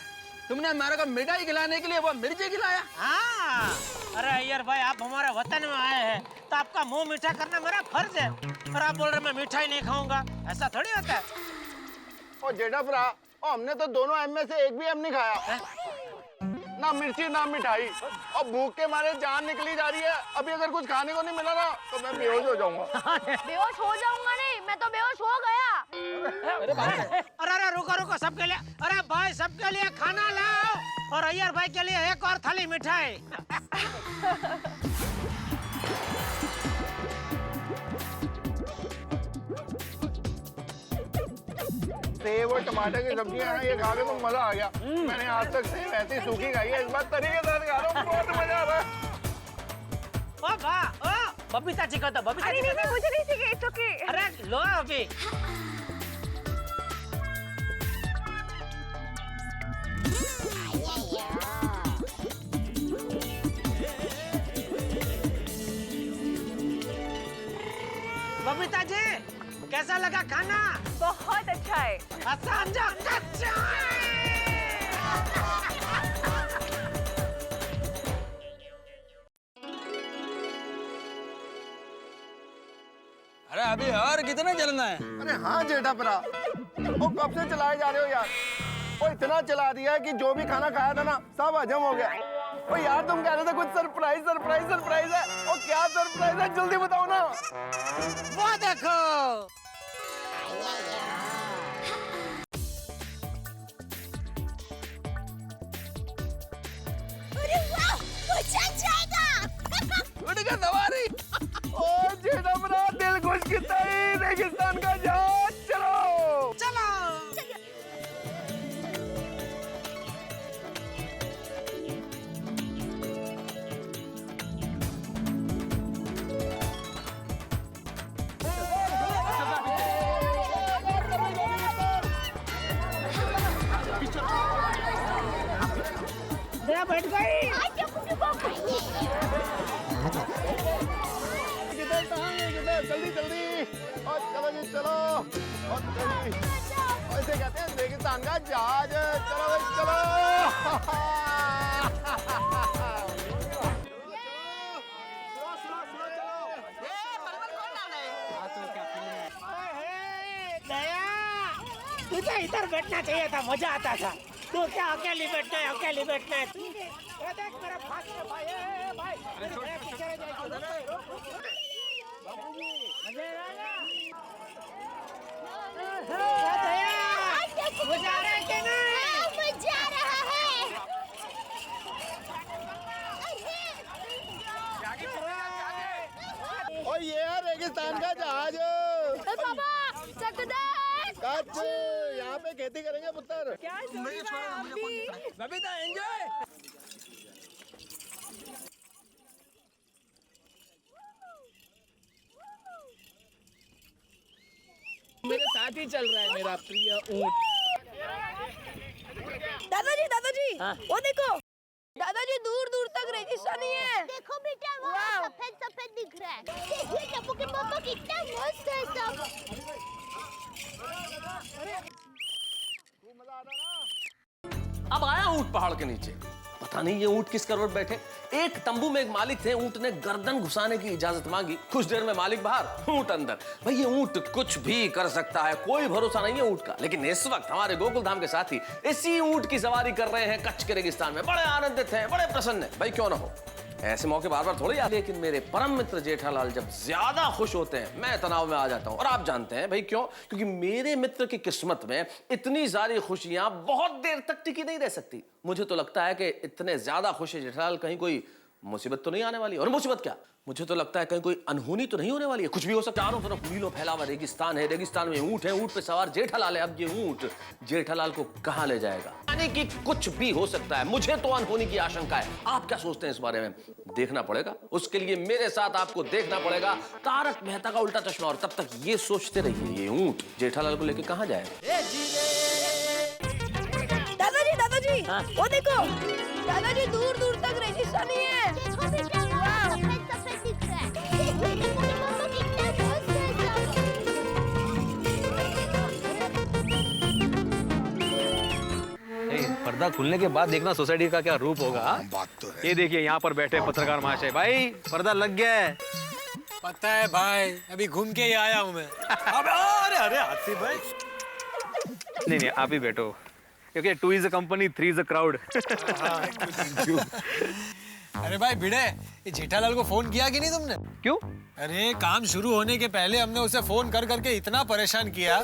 तुमने मेरे को मिठाई खिलाने के लिए वो मिर्ची खिलाया? हाँ अरे अय्यर भाई आप हमारे वतन में आए हैं तो आपका मुंह मीठा करना मेरा फर्ज है। और आप बोल रहे मैं मिठाई नहीं खाऊंगा, ऐसा थोड़ी होता है। ओ जेठा भरा, और हमने तो दोनों एम में से एक भी एम नहीं खाया, ना मिर्ची ना मिठाई, और भूख के मारे जान निकली जा रही है। अभी अगर कुछ खाने को नहीं मिला ना तो मैं बेहोश हो जाऊंगा। बेहोश हो जाऊंगा नहीं, मैं तो बेहोश हो गया। अरे रुको सबके लिए, अरे भाई सबके लिए खाना लाओ और अय्यर भाई के लिए एक और थाली मिठाई। सेब और टमाटर की सब्जियां हैं, ये खा के तो मजा आ गया। मैंने आज तक सेब ऐसी सूखी खाई है, इस बार तरी के साथ खा रहा हूँ, बहुत मजा आ रहा है। ओ वाह, ओ बबीता चिका तो बबीता चिका। नहीं मुझे नहीं चाहिए, इट्स ओके। अरे लो अभी। बबीता जी कैसा लगा खाना? बहुत अच्छा है। समझो कच्चा। अरे अभी और कितना चलना है? अरे हाँ जेठा भरा, वो कब से चलाए जा रहे हो यार? वो इतना चला दिया है कि जो भी खाना खाया था ना सब हजम हो गया। ओ यार तुम कह रहे थे कुछ सरप्राइज है, और क्या सरप्राइज है जल्दी बताओ ना। वो देखो। अरे वाह, मजा आ जाएगा। उड़ गया सवारी। ओ जेठा भरा, दिल खुश कितना ही, रेगिस्तान का जहाज चलो चलो। बैठ गई। जल्दी और चलो जी चलो, और ऐसे कहते हैं रेगिस्तान का जहाज। चलो भाई चलो। तुझे इधर बैठना चाहिए था, मजा आता था। तू क्या अकेली बैठना है? देख मेरा भाई, मजा आ रहा है कि नहीं? मजा आ रहा है। और ये है रेगिस्तान का जहाज। पापा कच्छ, यहाँ पे खेती करेंगे पुत्र। बबीता एंजॉय। मेरे साथ ही चल रहा है मेरा प्रिय ऊंट। दादाजी वो देखो, दादाजी दूर दूर तक रेगिस्तानी है। देखो बेटा, वहाँ सफेद सफेद दिख रहा है। देखिए टप्पू के पापा कितना मस्त है सब। अब आया ऊंट पहाड़ के नीचे। पता नहीं ये ऊंट किस करवट बैठे। एक तंबू में एक मालिक थे, ऊंट ने गर्दन घुसाने की इजाजत मांगी। कुछ देर में मालिक बाहर, ऊंट अंदर। भाई ये ऊंट कुछ भी कर सकता है, कोई भरोसा नहीं है ऊंट का। लेकिन इस वक्त हमारे गोकुल धाम के साथी इसी ऊंट की सवारी कर रहे हैं कच्छ के रेगिस्तान में। बड़े आनंदित हैं, बड़े प्रसन्न हैं। भाई क्यों ना हो, ऐसे मौके बार बार थोड़ी आते। लेकिन मेरे परम मित्र जेठालाल जब ज्यादा खुश होते हैं, मैं तनाव में आ जाता हूं। और आप जानते हैं भाई क्यों? क्योंकि मेरे मित्र की किस्मत में इतनी सारी खुशियां बहुत देर तक टिकी नहीं रह सकती। मुझे तो लगता है कि इतने ज्यादा खुश है जेठालाल, कहीं कोई मुसीबत तो नहीं आने वाली। और मुसीबत क्या, मुझे तो लगता है कहीं कोई अनहोनी तो नहीं होने वाली है। कुछ भी हो सकता है। चारों तरफ मीलों फैला हुआ रेगिस्तान है, रेगिस्तान में ऊंट है, ऊंट पे सवार जेठालाल है। अब ये ऊंट जेठालाल को कहां ले जाएगा, यानी कि कुछ भी हो सकता है। मुझे तो अनहोनी की आशंका है। आप क्या सोचते हैं इस बारे में? देखना पड़ेगा। उसके लिए मेरे साथ आपको देखना पड़ेगा तारक मेहता का उल्टा चश्मा। और तब तक ये सोचते रहिए ये ऊंट जेठालाल को लेकर कहां जाएगा। दादाजी वो देखो, दादाजी दूर दूर तक रेगिस्तानी है। देखो बेटा, वहाँ सफेद सफेद दिख रहा है। देखिए टप्पू के पापा कितना मस्त है सब। पर्दा खुलने के बाद देखना सोसाइटी का क्या रूप होगा। बात तो है। ये देखिए यहाँ पर बैठे पत्रकार महाशय। भाई पर्दा लग गया है। पता है भाई, अभी घूम के ही आया हूँ मैं। अरे हाथी भाई। नहीं आप ही बैठो। क्योंकि 2 is a company, 3 is a crowd. अरे भाई भिड़े, ये जेठालाल को फोन किया कि नहीं तुमने? क्यों? अरे काम शुरू होने के पहले हमने उसे फोन कर करके इतना परेशान किया,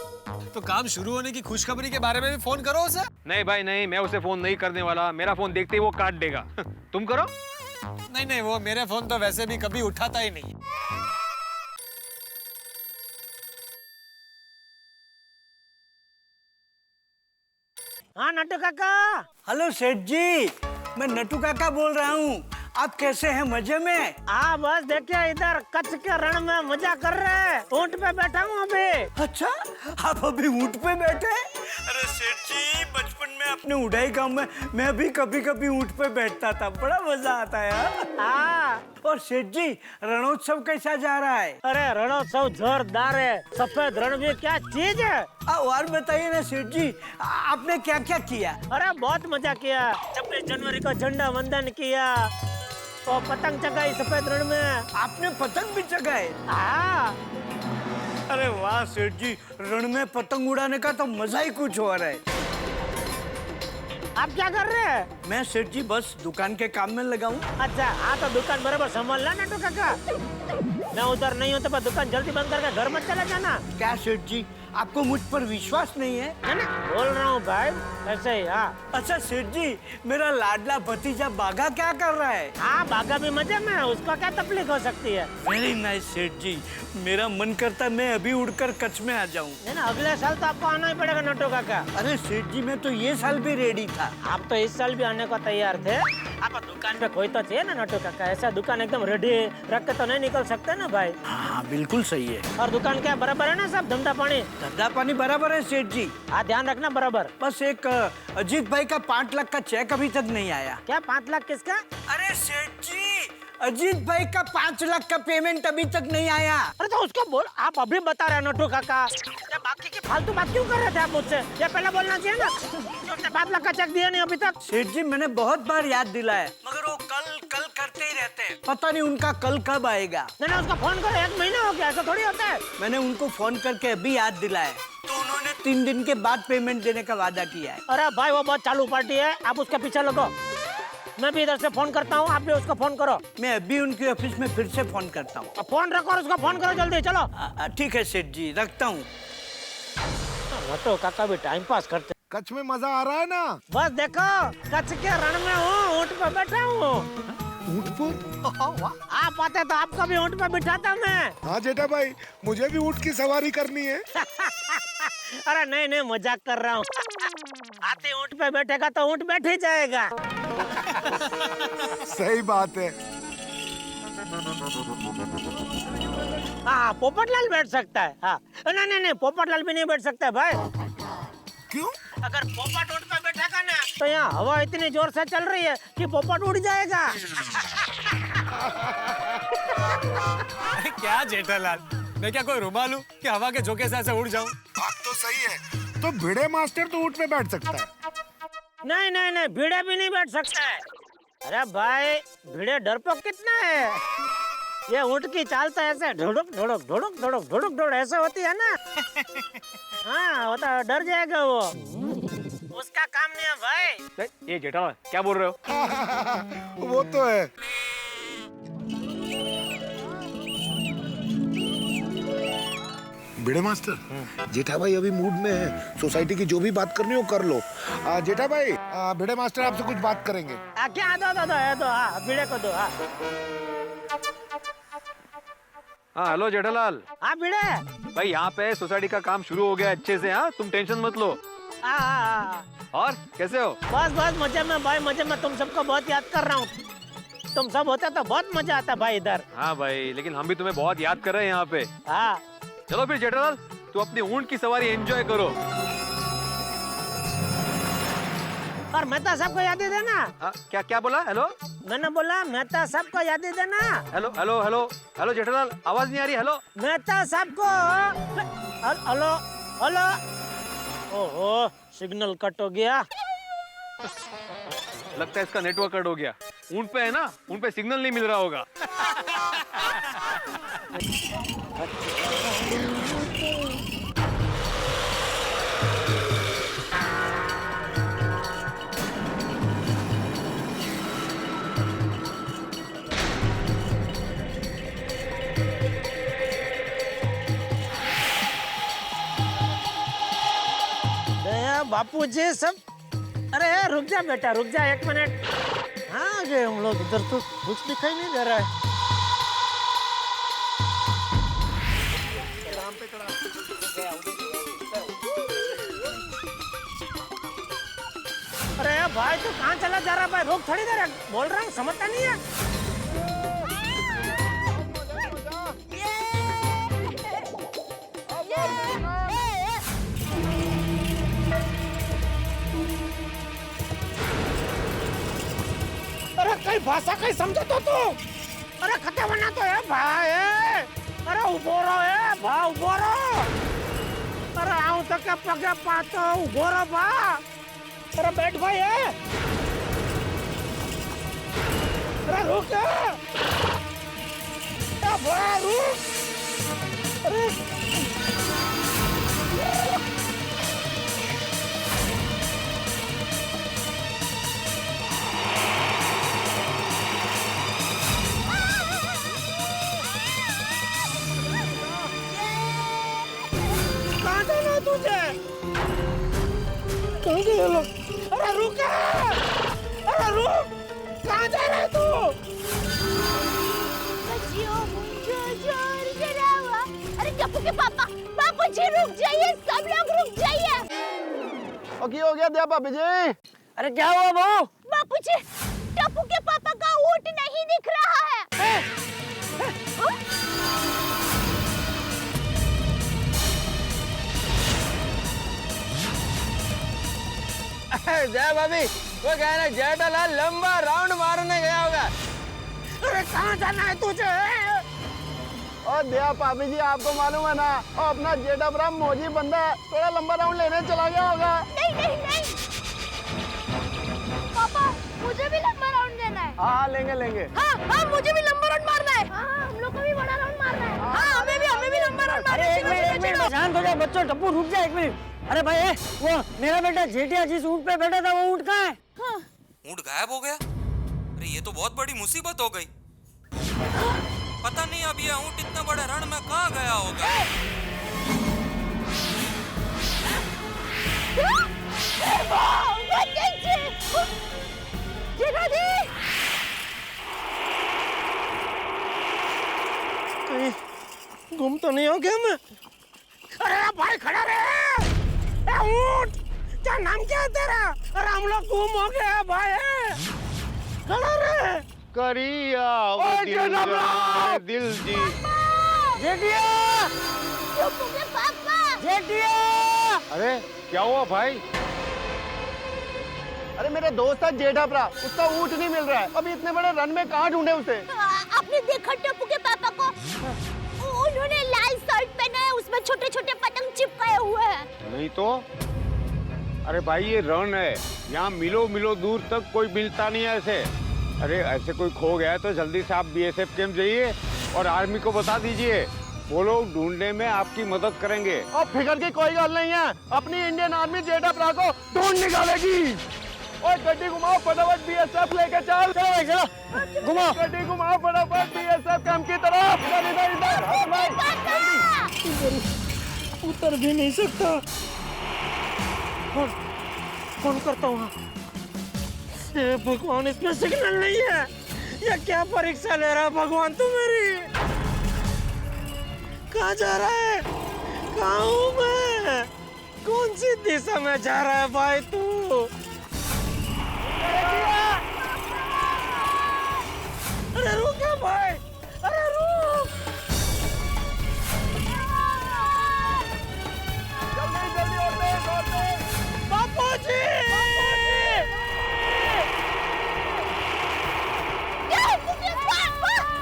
तो काम शुरू होने की खुशखबरी के बारे में भी फोन करो उसे। नहीं भाई नहीं, मैं उसे फोन नहीं करने वाला। मेरा फोन देखते ही वो काट देगा। तुम करो। नहीं नहीं, वो मेरे फोन तो वैसे भी कभी उठाता ही नहीं। हाँ नट्टू काका। हेलो सेठ जी, मैं नट्टू काका बोल रहा हूँ। आप कैसे हैं, मजे में? हाँ बस देखिए इधर कच्छ के रण में मजा कर रहे हैं। ऊंट पे बैठा हूँ अभी। अच्छा, आप अभी ऊंट पे बैठे? अरे सेठ जी, बचपन में अपने उड़ाई गांव में मैं भी कभी कभी ऊंट पे बैठता था, बड़ा मजा आता है। हाँ, और सेठ जी रणोत्सव कैसा जा रहा है? अरे रणोत्सव जोरदार है। सफेद रण भी क्या चीज है। और बताइए ना सेठ जी, आपने क्या क्या किया? अरे बहुत मजा किया। 26 जनवरी को झंडा वंदन किया, तो पतंग चगाई सफेद रण में। आपने पतंग भी चगाए? हाँ। अरे वाह सेठ जी, रण में पतंग उड़ाने का तो मजा ही कुछ और है। आप क्या कर रहे हैं? मैं सेठ जी बस दुकान के काम में लगा हूँ। अच्छा, हाँ तो दुकान बराबर संभालना नट्टू काका। मैं उधर नहीं हूँ तो दुकान जल्दी बंद करके घर मत चले जाना। क्या सेठ जी, आपको मुझ पर विश्वास नहीं है? ना बोल रहा हूँ भाई, ऐसे ही। हाँ अच्छा सेठ जी, मेरा लाडला भतीजा बाघा क्या कर रहा है? हाँ बाघा भी मजे में है, उसको क्या तकलीफ हो सकती है? वेरी नाइस सेठ जी, मेरा मन करता मैं अभी उड़कर कच्छ में आ जाऊँ। ना अगले साल तो आपको आना ही पड़ेगा नट्टू काका। अरे सेठ जी, मैं तो ये साल भी रेडी था। आप तो इस साल भी आने को तैयार थे। आप दुकान पे कोई तो चाहिए ना नट्टू काका, ऐसा दुकान एकदम रेडी रख के तो नहीं निकल सकते ना भाई। हाँ बिल्कुल सही है। और दुकान क्या बराबर है ना सब, धंधा पानी? धंधा पानी बराबर है सेठ जी। हाँ ध्यान रखना बराबर। बस एक अजीत भाई का 5 लाख का चेक अभी तक नहीं आया। क्या 5 लाख किसका? अरे सेठ जी, अजीत भाई का 5 लाख का पेमेंट अभी तक नहीं आया। अरे तो उसको बोल, आप अभी बता रहे हैं नट्टू काका। बाकी की फालतू बात क्यों कर रहे थे आप मुझसे? ये पहले बोलना चाहिए ना। उसने 5 लाख का चेक दिया नहीं अभी तक। सेठ जी मैंने बहुत बार याद दिलाया, मगर वो कल कल करते ही रहते हैं। पता नहीं उनका कल कब आएगा। नहीं उसका फोन करो, 1 महीना हो गया, ऐसा थोड़ी होता है। मैंने उनको फोन करके अभी याद दिलाया, तो उन्होंने 3 दिन के बाद पेमेंट देने का वादा किया है। अरे भाई वो बहुत चालू पार्टी है, आप उसके पीछे लगो। मैं भी इधर से फोन करता हूँ, आप भी उसको फोन करो। मैं अभी उनके ऑफिस में फिर से फोन करता हूँ। फोन रखो और उसको फोन करो जल्दी, चलो। ठीक है सेठ जी, रखता हूँ। तो काका भी टाइम पास करते। कच्छ में मजा आ रहा है ना? बस देखो कच्छ के रण में हूँ, ऊँट पे बैठा हूँ। ऊँट पर? आप आते तो आपको भी ऊँट पे बिठाता मैं। हाँ जेठा भाई, मुझे भी ऊँट की सवारी करनी है। अरे नहीं नहीं, मजाक कर रहा हूँ। आते ऊँट पे बैठेगा तो ऊँट बैठ ही जाएगा। सही बात है। हाँ पोपटलाल बैठ सकता है। हाँ नहीं नहीं, पोपटलाल भी नहीं बैठ सकता है भाई। क्यों? अगर पोपट ऊँट पे बैठेगा ना तो यहाँ हवा इतनी जोर से चल रही है कि पोपट उड़ जाएगा। अरे क्या जेठालाल, मैं क्या कोई रुमाल हूँ कि हवा के झोंके से ऐसे उड़ जाऊं? बात तो सही है। तो भिड़े मास्टर तो ऊँट पे बैठ सकता है। नहीं नहीं नहीं, भिड़े भी नहीं बैठ सकता है। अरे भाई भिड़े डरपोक कितना है। ये ऊँट की चाल तो ऐसे ढुड़ुक ढुड़ुक ढुड़ुक ढुड़ुक ढुड़ुक ढुड़ ऐसे होती है ना। हाँ वो तो डर जाएगा वो, उसका काम नहीं है भाई। ये जेठालाल क्या बोल रहे हो? वो तो है। भिड़े मास्टर, जेठा भाई अभी मूड में है, सोसाइटी की जो भी बात करनी हो कर लो। जेठा भाई, भिड़े मास्टर आपसे कुछ बात करेंगे। क्या? दो हाँ, भिड़े को दो। हाँ हाँ हेलो जेठालाल। हाँ भिड़े भाई यहाँ पे सोसाइटी का काम शुरू हो गया अच्छे से। हाँ तुम टेंशन मत लो। हाँ। और कैसे हो? बस मजे में भाई, मजे में। तुम सबको बहुत याद कर रहा हूँ। तुम सब होता तो बहुत मजा आता भाई इधर। हाँ भाई, लेकिन हम भी तुम्हें बहुत याद कर रहे हैं यहाँ पे। हाँ चलो फिर जेठालाल, तू अपनी ऊँट की सवारी एंजॉय करो। और मेहता साहब को याद ही देना। हाँ क्या क्या बोला? हेलो, मैंने बोला मेहता साहब को याद ही देना। Hello hello hello hello Jethalal, आवाज नहीं आ रही। हेलो मेहता साहब को। Hello hello. ओहो, सिग्नल कट हो गया। लगता है इसका नेटवर्क कट हो गया। ऊँट पे है ना, ऊँट पे सिग्नल नहीं मिल रहा होगा। बापू जी सब। अरे रुक जा बेटा, रुक जा 1 मिनट। हाँ गए हम लोग, इधर तो कुछ दिखाई नहीं दे रहा है। अरे भाई तू कहाँ चला जा रहा है भाई? रोक थोड़ी देर, बोल रहा हूँ समझता नहीं है। अरे कई भाषा कई समझे तो तू? अरे खत्ते बना तो है भाई। अरे उभो रहो है भा, उभो रहो। अरे आऊं तो क्या पगे पातो, उभो रहो भा। अरे बैठ भाई है। अरे रुक, भा रुक। अरे कहाँ जाना है तुझे? कहाँ गए लोग? अरे रुक, अरे रुक, कहाँ जा रहा है तू? अरे टप्पू के पापा, बापू जी रुक जाइए, सब लोग रुक जाइए। ओके हो गया दिया भाभी जी। अरे क्या हुआ बहू? बापू जी, टप्पू के पापा का ऊँट नहीं दिख रहा है। जय भाभी, वो कह रहे जेठालाल लंबा राउंड मारने गया होगा। अरे कहाँ जाना है तुझे? और दिया भाभी जी, आपको मालूम है ना, और अपना जेठा मौजी बंदा है, थोड़ा लंबा राउंड लेने चला गया होगा। नहीं नहीं नहीं पापा, मुझे भी लंबा राउंड देना है। हाँ लेंगे लेंगे। हाँ हाँ, मुझे भी लंबा राउंड मारना है। हाँ, हम लोग को भी बड़ा राउंड मारना है। हाँ, हमें भी लंबा राउंड मारना है। एक मिनट शांत हो जाओ बच्चों। टप्पू रुक जा 1 मिनट। अरे भाई वो मेरा बेटा जेठिया जिस ऊँट पे बैठा था, वो ऊँट कहाँ है? हाँ। ऊँट गायब हो गया? अरे ये तो बहुत बड़ी मुसीबत हो गई। पता नहीं अब ये ऊँट इतना बड़े रण में कहाँ गया होगा। कहीं गुम तो नहीं हो गया मैं? अरे भाई खड़ा रहे। ऊँट, क्या नाम क्या है तेरा? अरे हम लोग गुम हो गए भाई। खड़ा रहे। करिया दिल जी। जेठिया, टप्पू के पापा। जेठिया। अरे क्या हुआ भाई? अरे मेरा दोस्त है जेठा भरा, उसका ऊँट नहीं मिल रहा है। अभी इतने बड़े रन में कहाँ ढूंढे उसे? आपने देखा टप्पू के पापा को? उन्होंने लाल शर्ट पहना है, उसमें छोटे छोटे पतंग चिपकाए हुए हैं। नहीं तो। अरे भाई ये रण है, यहाँ मिलो मिलो दूर तक कोई मिलता नहीं है ऐसे। अरे ऐसे कोई खो गया है तो जल्दी से आप BSF कैंप जाइए और आर्मी को बता दीजिए, वो लोग ढूंढने में आपकी मदद करेंगे। और फिकर की कोई गल नहीं है, अपनी इंडियन आर्मी जेठा भरा को ढूंढ निकालेगी। और गड्डी घुमाओ फटाफट, BSF लेके चल। चलो भाई चलो, घुमाओ गड्डी, घुमाओ फटाफट BSF कैंप की तरफ। इधर इधर उतर भी नहीं सकता। फोन करता हूँ। भगवान, इसमें सिग्नल नहीं है। ये क्या परीक्षा ले रहा है भगवान तू मेरी? कहाँ जा रहा है? कहाँ हूँ मैं? कौन सी दिशा में जा रहा है भाई तू? अरे रुक भाई, अरे रुक। जल्दी जल्दी और बापू जी।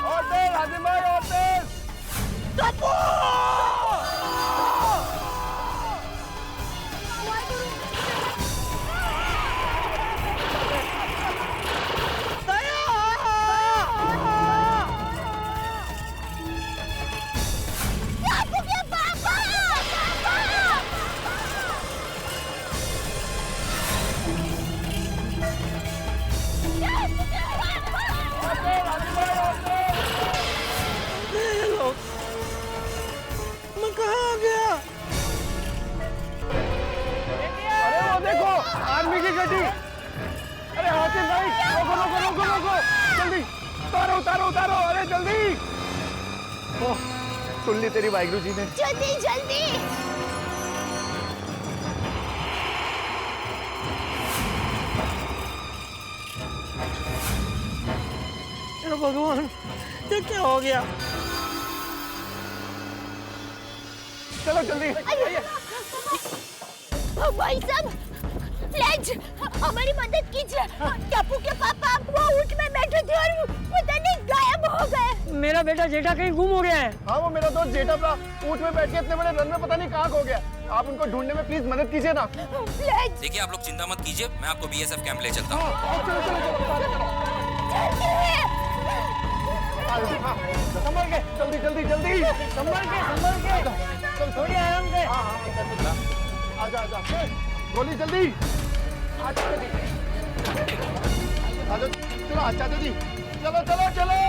होटल हाजिम भाई, होटल। टप्पू। उतारो, अरे जल्दी। ओह, सुन ली तेरी वाहिगुरु जी ने। जल्दी जल्दी। भगवान, ये क्या हो गया? चलो जल्दी। भाई साहब, प्लीज हमारी मदद कीजिए। टप्पू के पापा वो ऊँट में बैठे थे और पता नहीं गायब हो गए। मेरा बेटा जेठा कहीं गुम हो गया है। हाँ, वो मेरा दोस्त जेठा था, ऊँट में बैठ के इतने बड़े रन में पता नहीं कहाँ खो गया। आप उनको ढूंढने में प्लीज मदद कीजिए ना। प्लीज। देखिए आप लोग चिंता मत कीजिए, मैं आपको बीएसएफ कैंप ले चलता हूँ। संभल के, जल्दी जल्दी जल्दी, संभल के। तुम थोड़ी आराम से। आजा आजा, गोली जल्दी। आजा, चलो अच्छा जी, चलो चलो चलो।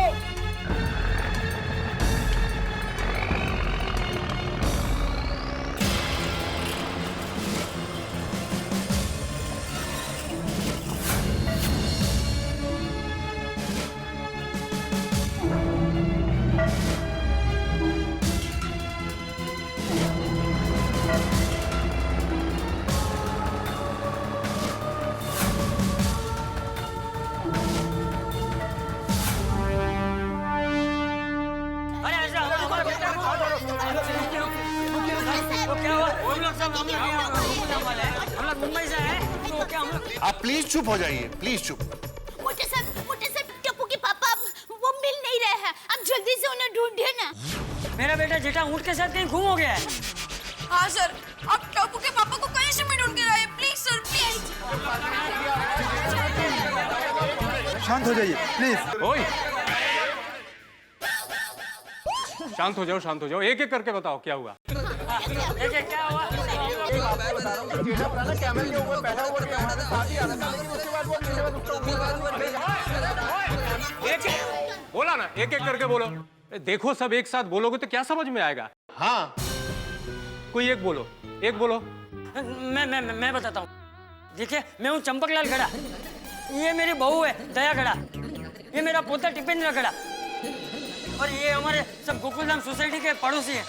मुंबई से है तो क्या हम लोग? आप प्लीज चुप हो जाइए, प्लीज चुप। मोटे साहब, टप्पू के पापा वो मिल नहीं रहे हैं। आप जल्दी से उन्हें ढूंढिए ना। मेरा बेटा जेठा ऊँट के साथ कहीं गुम हो गया है। हाँ सर, आप टप्पू के पापा को कहीं से भी ढूंढ के लाइए, प्लीज सर, प्लीज। शांत हो जाइए प्लीज। ओए, शांत हो जाओ, एक एक करके बताओ क्या हुआ। एक क्या हुआ? बोला ना, एक एक करके बोलो। देखो सब एक साथ बोलोगे तो क्या समझ में आएगा। हाँ, कोई एक बोलो, एक बोलो। मैं बताता हूँ। देखिए, मैं हूँ चंपकलाल खड़ा, ये मेरी बहू है दया खड़ा, ये मेरा पोता टिपेंद्र खड़ा, और ये हमारे सब गोकुलधाम सोसाइटी के पड़ोसी हैं।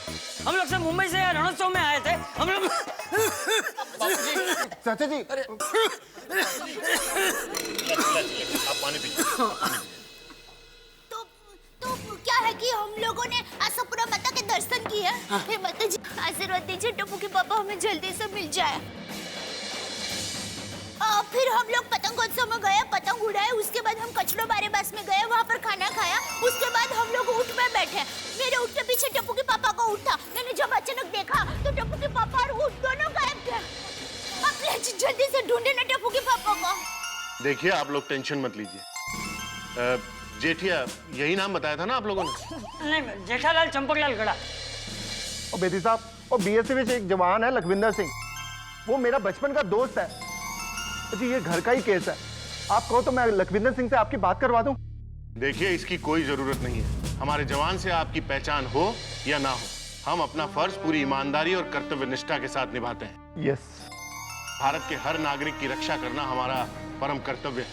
हम लोग सब मुंबई से रणोत्सव में आए थे। हम लोग चाचा जी, आप पानी पीजिए। तो क्या है कि हम लोगों ने आशापुरा माता के दर्शन किए। हे माता जी, आशीर्वाद दीजिए टप्पू के पापा हमें जल्दी से मिल जाए। फिर हम लोग पतंगोत्सव में गए, पतंग उड़ाए, उसके बाद हम कचड़ो बारे बास में गए, वहाँ पर खाना खाया, उसके बाद हम लोग ऊँट में बैठे। मेरे ऊँट के पीछे टप्पू के पापा का ऊँट था। मैंने जब अचानक देखा तो टप्पू के पापा और ऊँट दोनों गायब थे। आप प्लीज जल्दी से ढूंढे ना टप्पू के पापा को। देखिए आप लोग टेंशन मत लीजिए। जेठिया यही नाम बताया था ना आप लोगों ने? नहीं, जेठालाल चंपकलाल खड़ा। और बेदी साहब, और बीएसएफ से एक जवान है लखविंदर सिंह, वो मेरा बचपन का दोस्त है जी। ये घर का ही केस है, आप कहो तो मैं लखविंदर सिंह से आपकी बात करवा दूं। देखिए इसकी कोई जरूरत नहीं है। हमारे जवान से आपकी पहचान हो या ना हो, हम अपना फर्ज पूरी ईमानदारी और कर्तव्य निष्ठा के साथ निभाते हैं। यस। भारत के हर नागरिक की रक्षा करना हमारा परम कर्तव्य है।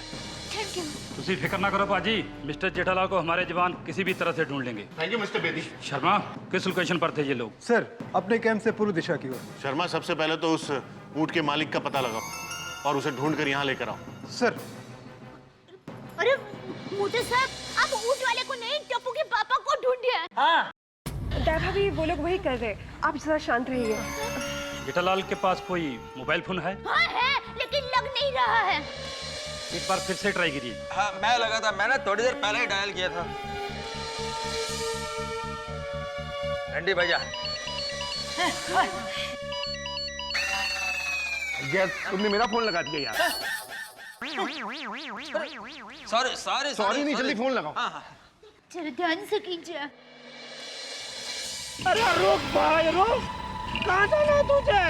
Thank you. तुसी फिक्र ना करो पाजी, मिस्टर जेठालाल को हमारे जवान किसी भी तरह से ढूंढ लेंगे। Thank you mister Bedi. Sharma, किस लोकेशन पर थे ये लोग? सर, अपने कैंप से पूर्व दिशा की ओर। शर्मा, सबसे पहले तो उस ऊँट के मालिक का पता लगाओ और उसे ढूंढ कर यहाँ लेकर आओ। सर। अरे मोटे साहब, आप ऊँट वाले को नहीं, टप्पू के पापा को ढूंढिए। हाँ, देखा भी वो लोग वही कर रहे, आप जरा शांत रहिए। जेठालाल के पास कोई मोबाइल फोन है? हाँ है, लेकिन लग नहीं रहा है। एक बार फिर से ट्राई कीजिए। हाँ, मैं लगा था, मैंने थोड़ी देर पहले ही डायल किया था। रंडी भैया। यस, तुमने मेरा फोन लगा दिया यार। सॉरी नहीं, जल्दी फोन लगाओ। चलो ध्यान से कीजिए। अरे रुक भाई, रुक। कहाँ जाना है तुझे?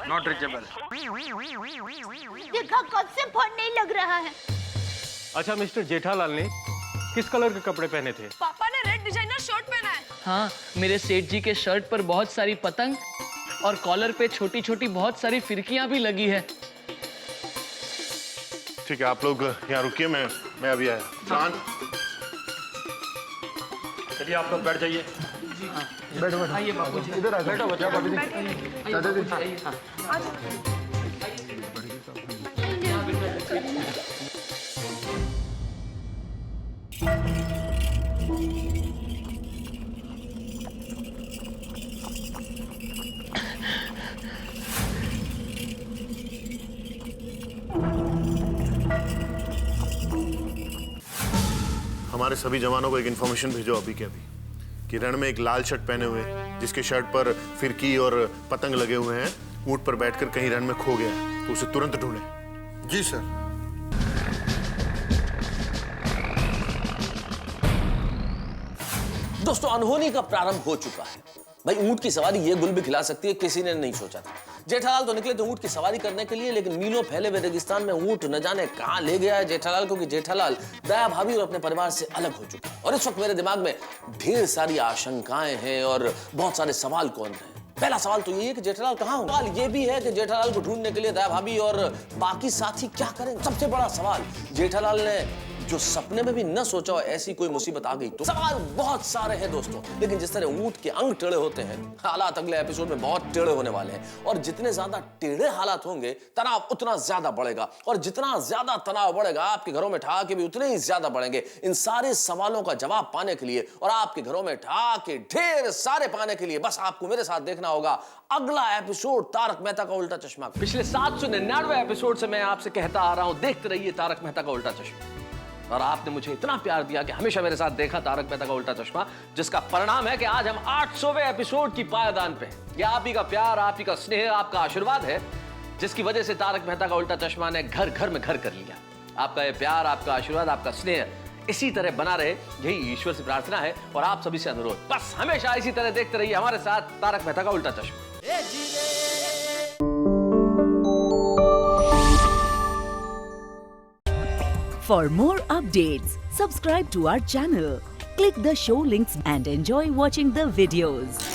Not reachable. देखा, कब से फोन नहीं लग रहा है। अच्छा, मिस्टर जेठालाल ने किस कलर के कपड़े पहने थे? पापा ने रेड डिजाइनर शर्ट पहना है। हाँ, मेरे सेठ जी के शर्ट पर बहुत सारी पतंग और कॉलर पे छोटी छोटी बहुत सारी फिरकियां भी लगी है। ठीक है, आप लोग यहाँ रुकिए, मैं अभी आया। शांत। चलिए आप लोग बैठ जाइए। बैठो बैठो। आइए बापू जी। इधर आ बैठो बच्चा, भाभी जी। चाचा जी। हमारे सभी जवानों को एक इन्फॉर्मेशन भेजो अभी के अभी कि रण में एक लाल शर्ट पहने हुए जिसके शर्ट पर फिरकी और पतंग लगे हुए हैं, ऊंट पर बैठकर कहीं रण में खो गया है, तो उसे तुरंत ढूंढें। जी सर। दोस्तों, अनहोनी का प्रारंभ हो चुका है। भाई, ऊंट की सवारी ये गुल भी खिला सकती है, किसी ने नहीं सोचा था। जेठालाल तो निकले थे ऊंट की सवारी करने के लिए, लेकिन मीलों फैले हुए रेगिस्तान में ऊंट न जाने कहां ले गया है जेठालाल को कि जेठालाल दया भाभी और अपने परिवार से अलग हो चुका है। और इस वक्त मेरे दिमाग में ढेर सारी आशंकाएं हैं और बहुत सारे सवाल कौन रहे। पहला सवाल तो ये है कि जेठालाल कहां हो। सवाल ये भी है कि जेठालाल को ढूंढने के लिए दया भाभी और बाकी साथी क्या करें। सबसे बड़ा सवाल, जेठालाल ने जो सपने में भी न सोचा हो ऐसी कोई मुसीबत आ गई तो। सवाल बहुत सारे हैं दोस्तों, लेकिन जिस तरह ऊंट के अंग टेढ़े होते हैं, हालात अगले एपिसोड में बहुत टेढ़े होने वाले हैं। और जितने ज्यादा टेढ़े हालात होंगे, तनाव उतना ज्यादा बढ़ेगा, और जितना ज्यादा तनाव बढ़ेगा, आपके घरों में ठहाके भी उतने ही ज्यादा बढ़ेंगे। इन सारे सवालों का जवाब पाने के लिए और आपके घरों में ठहाके ढेर सारे पाने के लिए बस आपको मेरे साथ देखना होगा अगला एपिसोड तारक मेहता का उल्टा चश्मा। पिछले 799 एपिसोड से मैं आपसे कहता आ रहा हूं, देखते रहिए तारक मेहता का उल्टा चश्मा। और आपने मुझे इतना प्यार दिया कि हमेशा मेरे साथ देखा तारक मेहता का उल्टा चश्मा, जिसका परिणाम है कि आज हम 800वें एपिसोड की पायदान पे हैं। यह आप ही का प्यार, आप ही का स्नेह, आपका आशीर्वाद है, जिसकी वजह से तारक मेहता का उल्टा चश्मा ने घर घर में घर कर लिया। आपका यह प्यार, आपका आशीर्वाद, आपका स्नेह इसी तरह बना रहे, यही ईश्वर से प्रार्थना है और आप सभी से अनुरोध। बस हमेशा इसी तरह देखते रहिए हमारे साथ तारक मेहता का उल्टा चश्मा। For more updates, subscribe to our channel, click the show links and enjoy watching the videos.